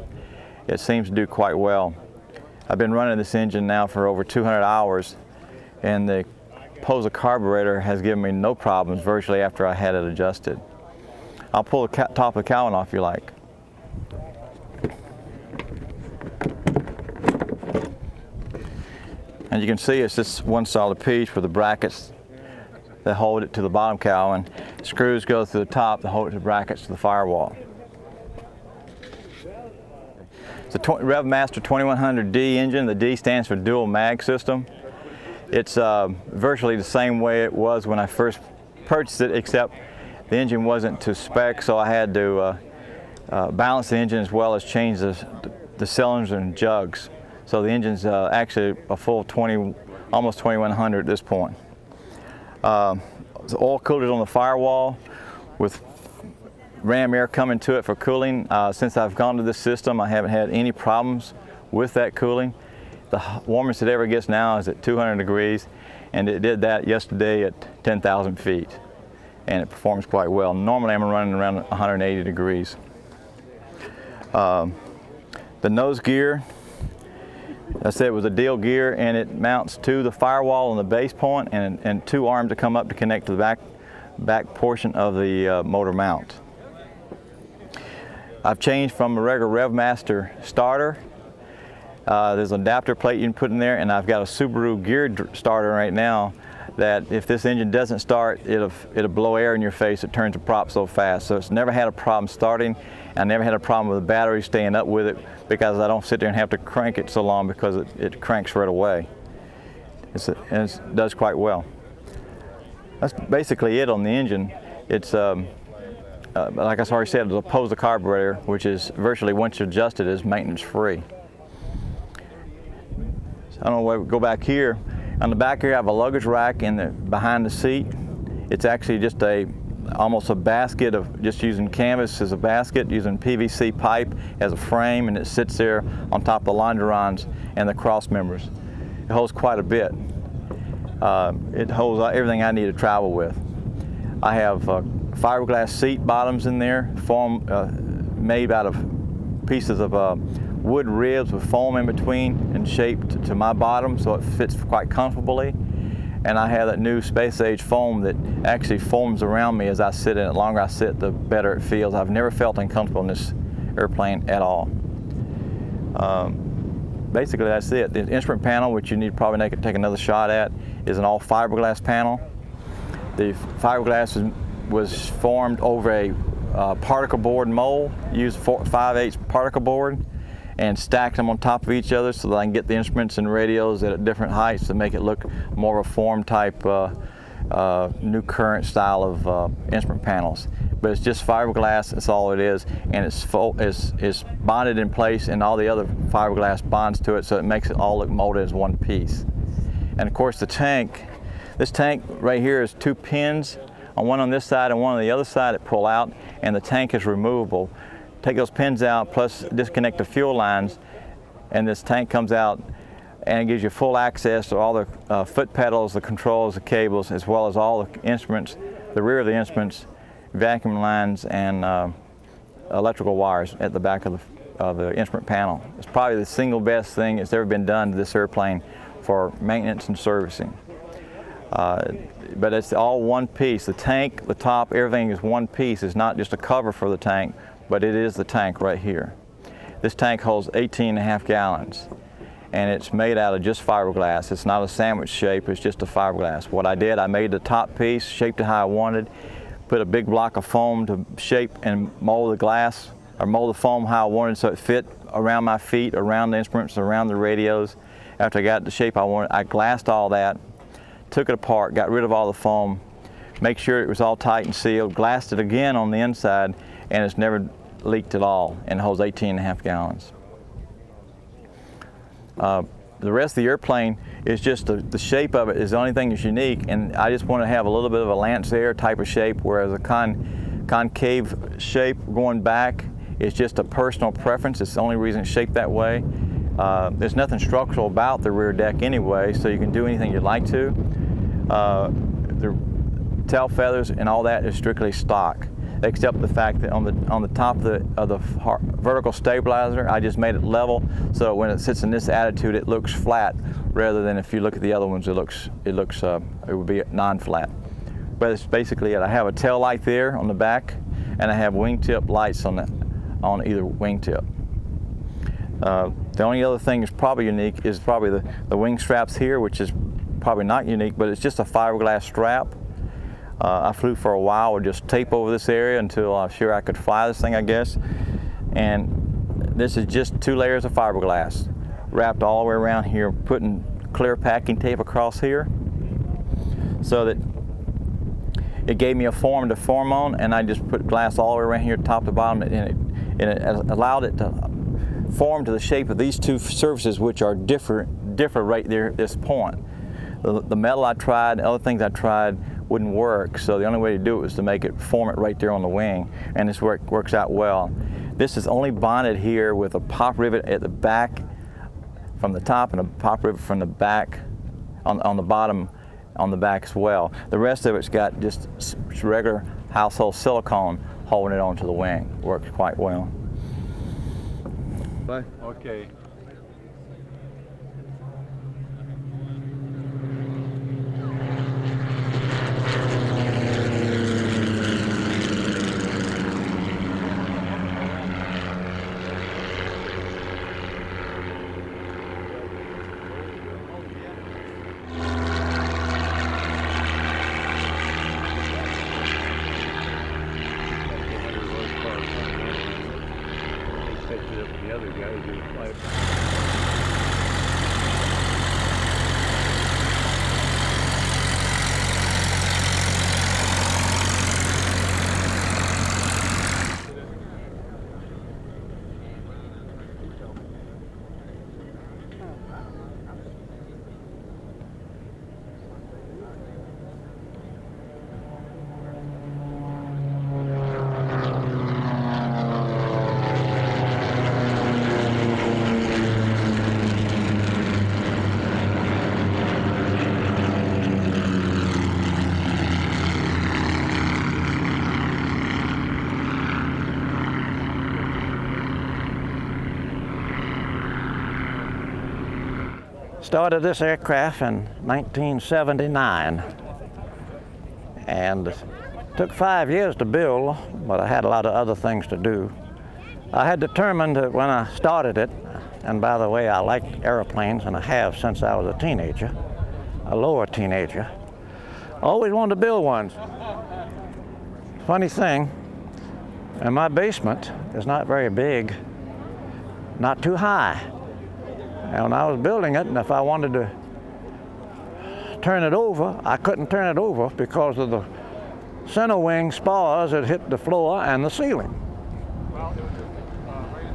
Speaker 6: It seems to do quite well. I've been running this engine now for over 200 hours, and the Posa carburetor has given me no problems virtually after I had it adjusted. I'll pull the top of the cowling off if you like. And you can see it's just one solid piece with the brackets that hold it to the bottom cowling. Screws go through the top to hold it to the brackets to the firewall. It's a RevMaster 2100D engine. The D stands for dual mag system. It's virtually the same way it was when I first purchased it, except the engine wasn't to spec, so I had to balance the engine as well as change the cylinders and jugs. So the engine's actually a full almost 2100 at this point. The oil cooler's on the firewall with ram air coming to it for cooling. Since I've gone to this system, I haven't had any problems with that cooling. The warmest it ever gets now is at 200 degrees, and it did that yesterday at 10,000 feet, and it performs quite well. Normally I'm running around 180 degrees. The nose gear, I said it was a Deal gear, and it mounts to the firewall on the base point and two arms that come up to connect to the back portion of the motor mount. I've changed from a regular RevMaster starter. There's an adapter plate you can put in there, and I've got a Subaru gear starter right now that if this engine doesn't start, it'll blow air in your face. It turns the prop so fast. So it's never had a problem starting. I never had a problem with the battery staying up with it because I don't sit there and have to crank it so long because it cranks right away. And it does quite well. That's basically it on the engine. It's like I already said, it's a Posa carburetor, which is virtually, once you adjust it, is maintenance free. So I don't know, go back here. On the back here, I have a luggage rack behind the seat. It's actually just almost a basket of just using canvas as a basket, using PVC pipe as a frame, and it sits there on top of the longerons and the cross members. It holds quite a bit. It holds everything I need to travel with. I have fiberglass seat bottoms in there, made out of pieces of wood ribs with foam in between and shaped to my bottom so it fits quite comfortably. And I have that new space age foam that actually foams around me as I sit in it. The longer I sit, the better it feels. I've never felt uncomfortable in this airplane at all. Basically that's it. The instrument panel, which you need to probably take another shot at, is an all fiberglass panel. The fiberglass was formed over a particle board mold, used 5/8 particle board, and stacked them on top of each other so that I can get the instruments and radios at different heights to make it look more of a form type new current style of instrument panels. But it's just fiberglass, that's all it is, and it's bonded in place, and all the other fiberglass bonds to it, so it makes it all look molded as one piece. And of course the tank, this tank right here is 2 pins one on this side and one on the other side that pull out, and the tank is removable. Take those pins out, plus disconnect the fuel lines, and this tank comes out and it gives you full access to all the foot pedals, the controls, the cables, as well as all the instruments, the rear of the instruments, vacuum lines, and electrical wires at the back of the instrument panel. It's probably the single best thing that's ever been done to this airplane for maintenance and servicing. But it's all one piece. The tank, the top, everything is one piece. It's not just a cover for the tank, but it is the tank right here. This tank holds 18.5 gallons, and it's made out of just fiberglass. It's not a sandwich shape, it's just a fiberglass. What I did, I made the top piece, shaped it how I wanted, put a big block of foam to shape and mold the glass, or mold the foam how I wanted so it fit around my feet, around the instruments, around the radios. After I got the shape I wanted, I glassed all that, took it apart, got rid of all the foam, make sure it was all tight and sealed, glassed it again on the inside, and it's never leaked at all, and holds 18.5 gallons. The rest of the airplane is just the shape of it is the only thing that's unique, and I just want to have a little bit of a Lance Air type of shape, whereas a concave shape going back is just a personal preference. It's the only reason it's shaped that way. There's nothing structural about the rear deck anyway, so you can do anything you'd like to. The tail feathers and all that is strictly stock, except the fact that on the top of the vertical stabilizer, I just made it level, so when it sits in this attitude, it looks flat, rather than if you look at the other ones, it would be non-flat. But it's basically it. I have a tail light there on the back, and I have wingtip lights on either wingtip. The only other thing that's probably unique is probably the wing straps here, which is probably not unique, but it's just a fiberglass strap. I flew for a while with just tape over this area until I was sure I could fly this thing, I guess. And this is just 2 layers of fiberglass wrapped all the way around here, putting clear packing tape across here so that it gave me a form to form on, and I just put glass all the way around here, top to bottom, and it allowed it to form to the shape of these 2 surfaces, which are different right there at this point. The metal I tried, other things I tried wouldn't work, so the only way to do it was to form it right there on the wing, and this works out well. This is only bonded here with a pop rivet at the back from the top and a pop rivet from the back on the bottom on the back as well. The rest of it's got just regular household silicone holding it onto the wing. Works quite well.
Speaker 4: Bye. Okay. The other guys who fly.
Speaker 15: Started this aircraft in 1979, and it took 5 years to build, but I had a lot of other things to do. I had determined that when I started it, and by the way, I liked airplanes, and I have since I was a teenager, a lower teenager, I always wanted to build one. Funny thing, in my basement is not very big, not too high. And when I was building it, and if I wanted to turn it over, I couldn't turn it over because of the center wing spars that hit the floor and the ceiling.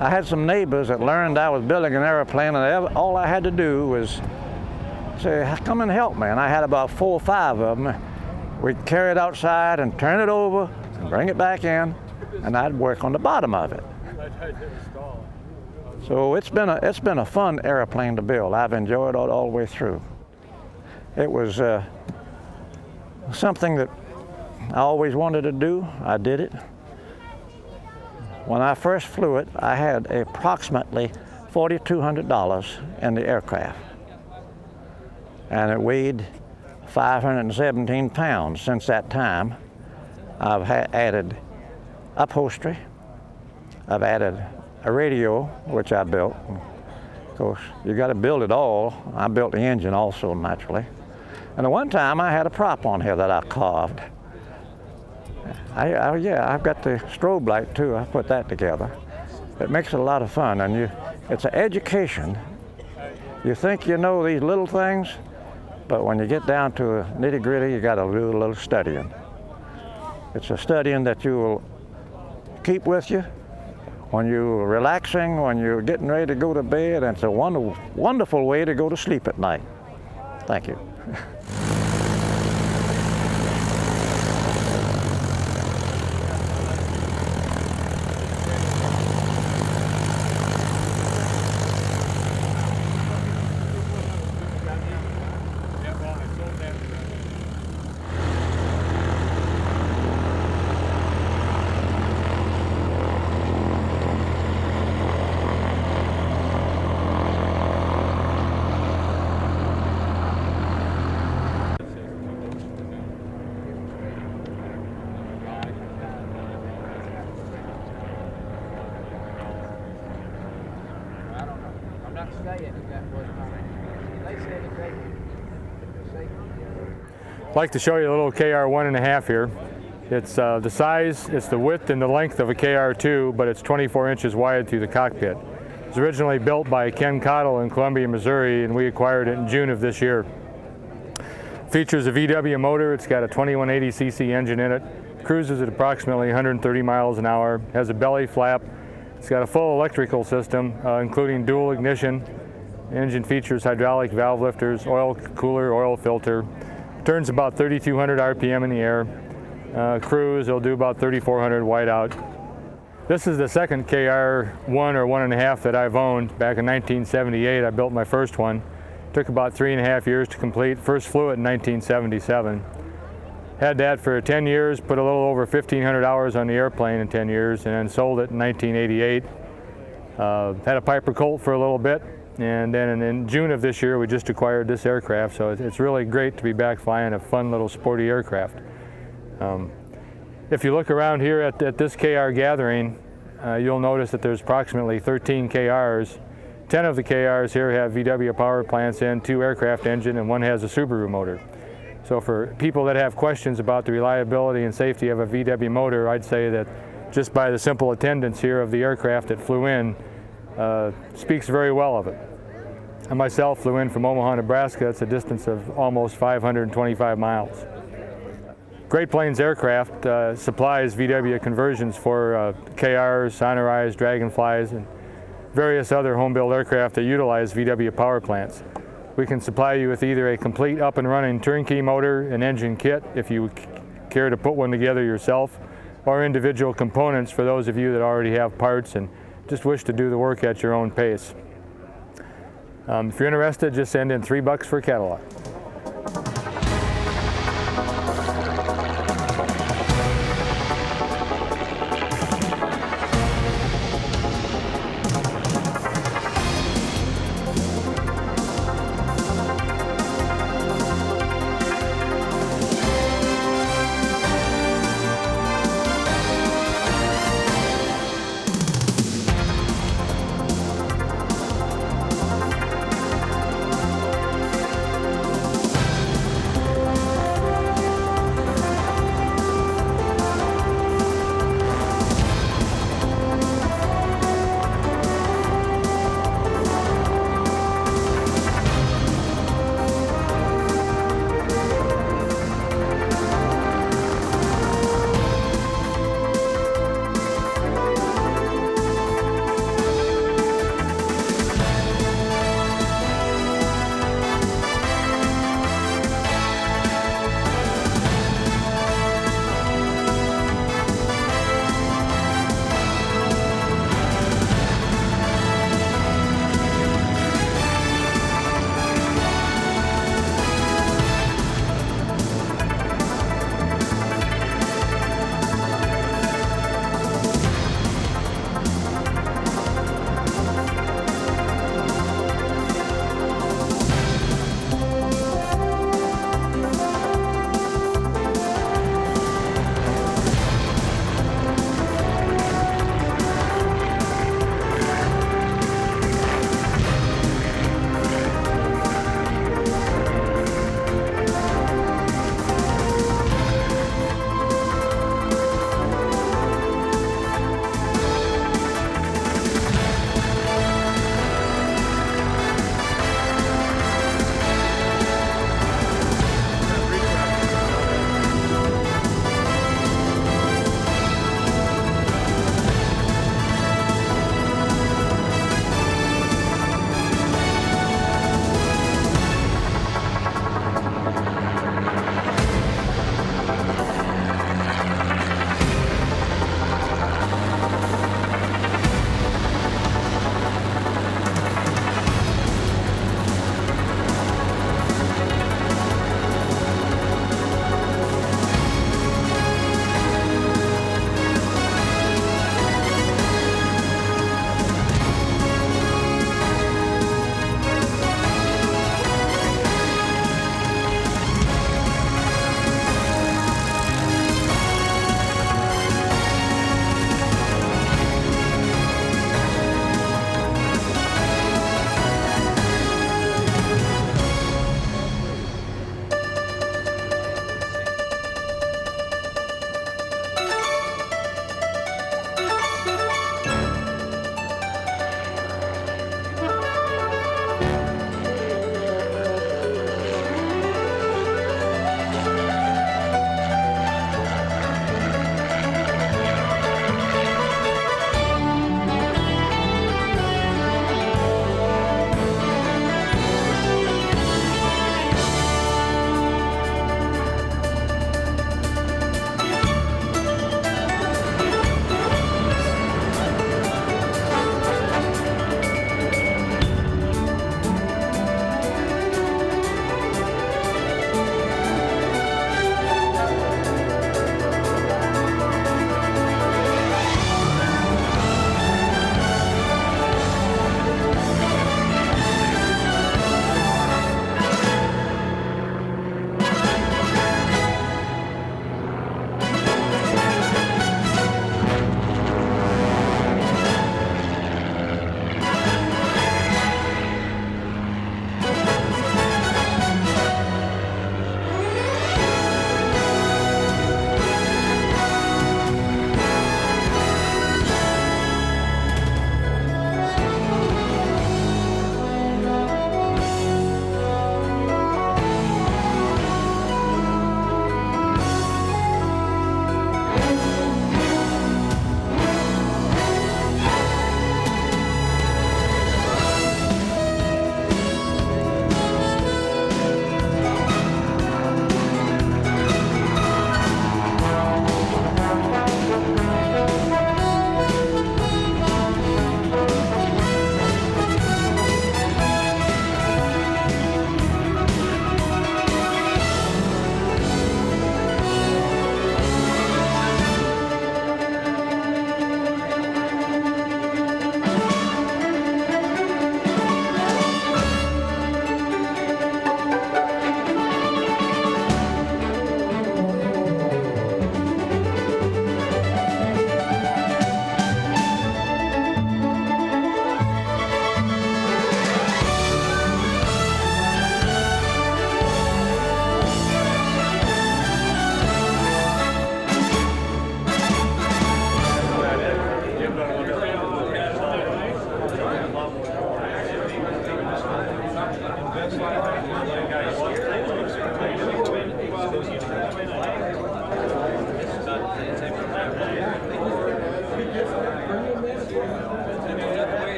Speaker 15: I had some neighbors that learned I was building an airplane, and all I had to do was say, come and help me. And I had about 4 or 5 of them we'd carry it outside and turn it over and bring it back in, and I'd work on the bottom of it. So it's been a fun airplane to build. I've enjoyed it all the way through. It was something that I always wanted to do. I did it. When I first flew it, I had approximately $4,200 in the aircraft, and it weighed 517 pounds. Since that time, I've added upholstery, I've added a radio, which I built. Of course, you got to build it all. I built the engine also, naturally. And at one time, I had a prop on here that I carved. Yeah, I've got the strobe light too. I put that together. It makes it a lot of fun, and it's an education. You think you know these little things, but when you get down to a nitty-gritty, you got to do a little studying. It's a studying that you will keep with you when you're relaxing, when you're getting ready to go to bed, and it's a wonderful way to go to sleep at night. Thank you.
Speaker 16: I'd like to show you a little KR 1.5 here. It's the size, it's the width and the length of a KR2, but it's 24 inches wide through the cockpit. It was originally built by Ken Cottle in Columbia, Missouri, and we acquired it in June of this year. Features a VW motor. It's got a 2180cc engine in it. Cruises at approximately 130 miles an hour. Has a belly flap. It's got a full electrical system, including dual ignition. The engine features hydraulic valve lifters, oil cooler, oil filter. Turns about 3,200 RPM in the air. Cruise, it'll do about 3,400 wide out. This is the second KR 1 or 1.5 that I've owned. Back in 1978, I built my first one. Took about 3.5 years to complete. First flew it in 1977. Had that for 10 years, put a little over 1,500 hours on the airplane in 10 years, and then sold it in 1988. Had a Piper Colt for a little bit. And then in June of this year, we just acquired this aircraft, so it's really great to be back flying a fun little sporty aircraft. If you look around here at this KR gathering, you'll notice that there's approximately 13 KRs. 10 of the KRs here have VW power plants in, 2 aircraft engine, and 1 has a Subaru motor. So for people that have questions about the reliability and safety of a VW motor, I'd say that just by the simple attendance here of the aircraft that flew in, speaks very well of it. I myself flew in from Omaha, Nebraska. It's a distance of almost 525 miles. Great Plains Aircraft supplies VW conversions for KRs, Sonorais, Dragonflies, and various other home-built aircraft that utilize VW power plants. We can supply you with either a complete up and running turnkey motor and engine kit if you care to put one together yourself, or individual components for those of you that already have parts and just wish to do the work at your own pace. If you're interested, just send in $3 for a catalog.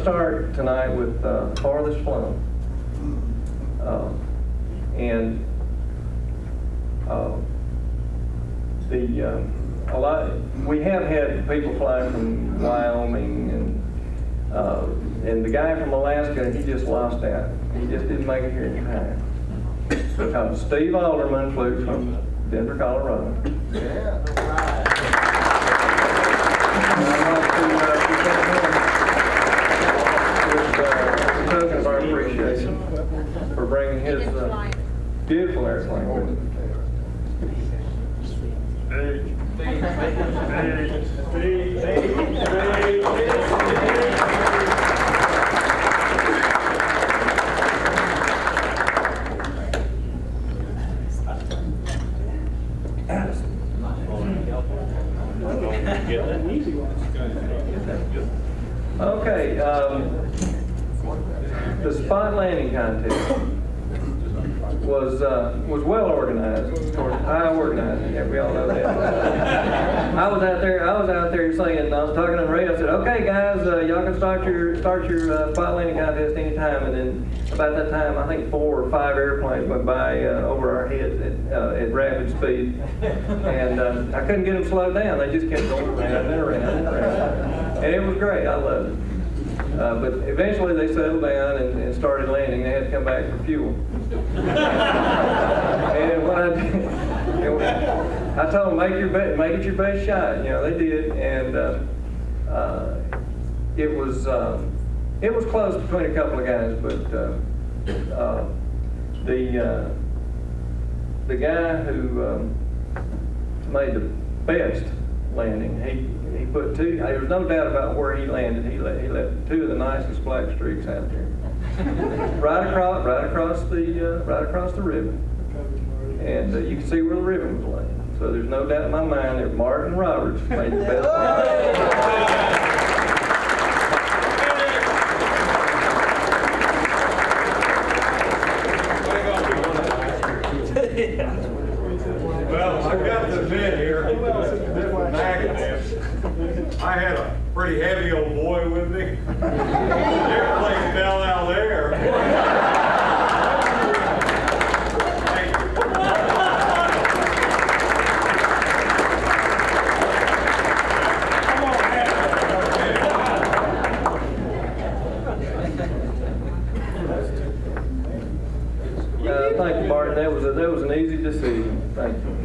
Speaker 2: start tonight with farthest flown. And we have had people fly from Wyoming, and the guy from Alaska, he just lost out. He just didn't make it here in time. Because Steve Alderman flew from Denver, Colorado. Yeah, all right. With a token of our appreciation for bringing his beautiful airplane with him. Okay, the spot landing contest was well organized. I organized it. Yeah, we all know that. I was out there saying, I was talking on the radio. I said, "Okay, guys, y'all can start your spot landing contest anytime." And then about that time, I think 4 or 5 airplanes went by over our heads at rapid speed, and I couldn't get them slowed down. They just kept going around and around and around, and it was great. I loved it. But eventually they settled down and started landing. They had to come back for fuel. And what I did, I told them, make it your best shot. You know, they did, and it was close between a couple of guys, but the guy who made the best landing, he put 2. There was no doubt about where he landed. He left 2 of the nicest black streaks out there, right across the ribbon, and you can see where the ribbon was laying. So there's no doubt in my mind that Martin Roberts made the best landing.
Speaker 17: Well, I've got to admit here, I had a pretty heavy old boy with me. The airplane fell out there.
Speaker 2: Thank you, Martin. That was an easy decision. Thank you.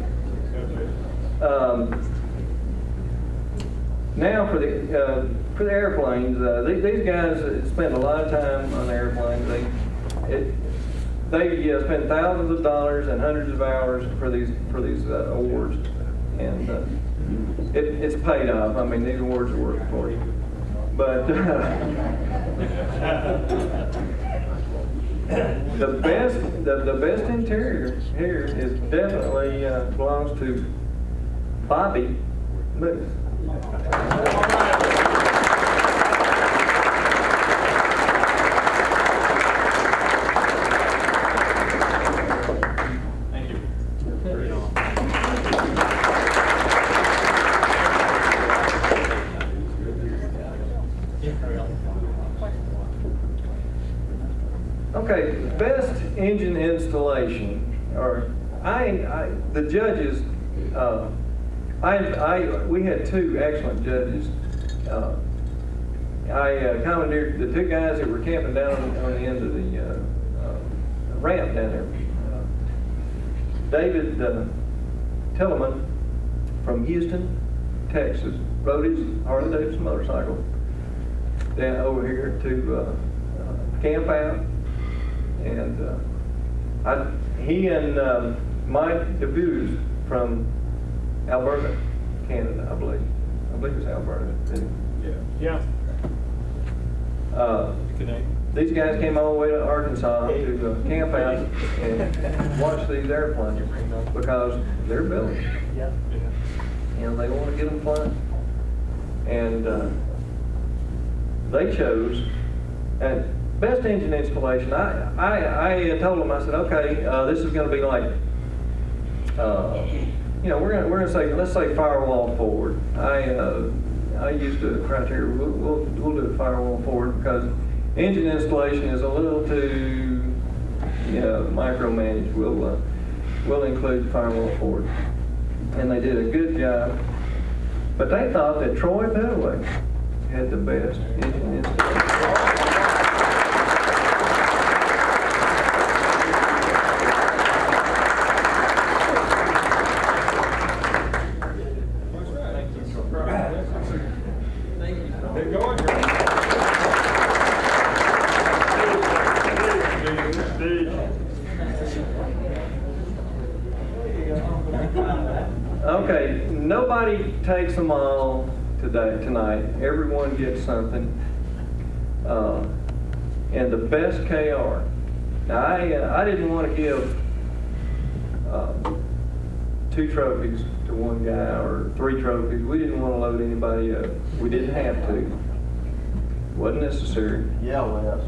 Speaker 2: Now for the airplanes, these guys spend a lot of time on airplanes. They spend thousands of dollars and hundreds of hours for these awards, and it's paid off. I mean, these awards are working for you. But the best interior here is definitely belongs to Bobby Moose.
Speaker 17: Thank you.
Speaker 2: Okay, best engine installation, or the judges. We had 2 excellent judges. I commandeered the 2 guys that were camping down on the end of the ramp down there. David Tilleman from Houston, Texas, rode his Harley-Davidson motorcycle down over here to camp out, and he and Mike DeBuse from Alberta, Canada, I believe. I believe it's Alberta.
Speaker 17: Yeah.
Speaker 2: These guys came all the way to Arkansas to camp out and watch these airplanes because they're building. And they want to get them flying. And they chose, and best engine installation, I told them, I said, okay, this is going to be like, we're gonna say, let's say firewall forward. I
Speaker 18: I used the criteria. We'll do the firewall forward because engine installation is a little too micromanaged. We'll include firewall forward, and they did a good job. But they thought that Troy Pedaway had the best engine installation. Okay, nobody takes them all tonight. Everyone gets something. And the best KR. Now, I didn't want to give 2 trophies to one guy or 3 trophies. We didn't want to load anybody up. We didn't have to. Wasn't necessary.
Speaker 11: Yeah, Les.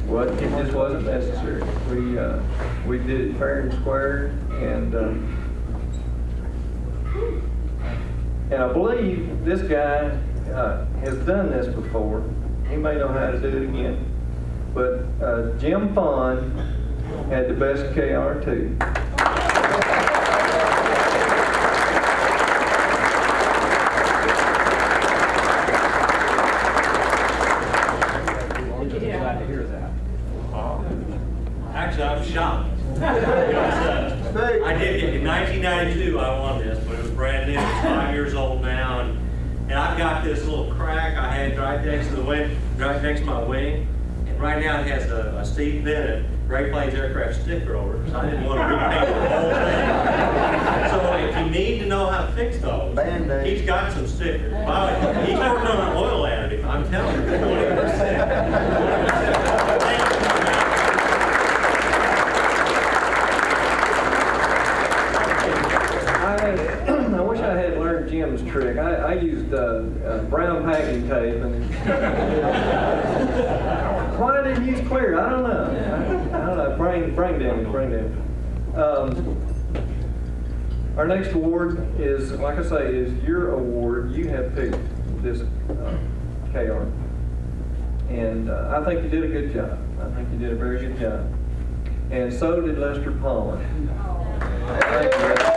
Speaker 18: It just wasn't necessary. We did it fair and square, and I believe this guy has done this before. He may know how to do it again, but Jim Fawn had the best KR2.
Speaker 19: Actually, I'm shocked. I did in 1992. I won this, but it was brand new. It's 5 years old now, and I've got this little crack I had right next to the wing, right next to my wing, and right now it has a Steve Bennett Great Plains Aircraft sticker over it, so I didn't want to repaint the whole thing. So if you need to know how to fix those, he's got some stickers. By the way, he's working on an oil additive. I'm telling you, 20%.
Speaker 18: I wish I had learned Jim's trick. I used brown packing tape, and why I didn't use clear? I don't know. I don't know. Brain damage. Our next award is, like I say, is your award. You have picked this KR, and I think you did a good job. I think you did a very good job, and so did Lester Palmer. Thank you.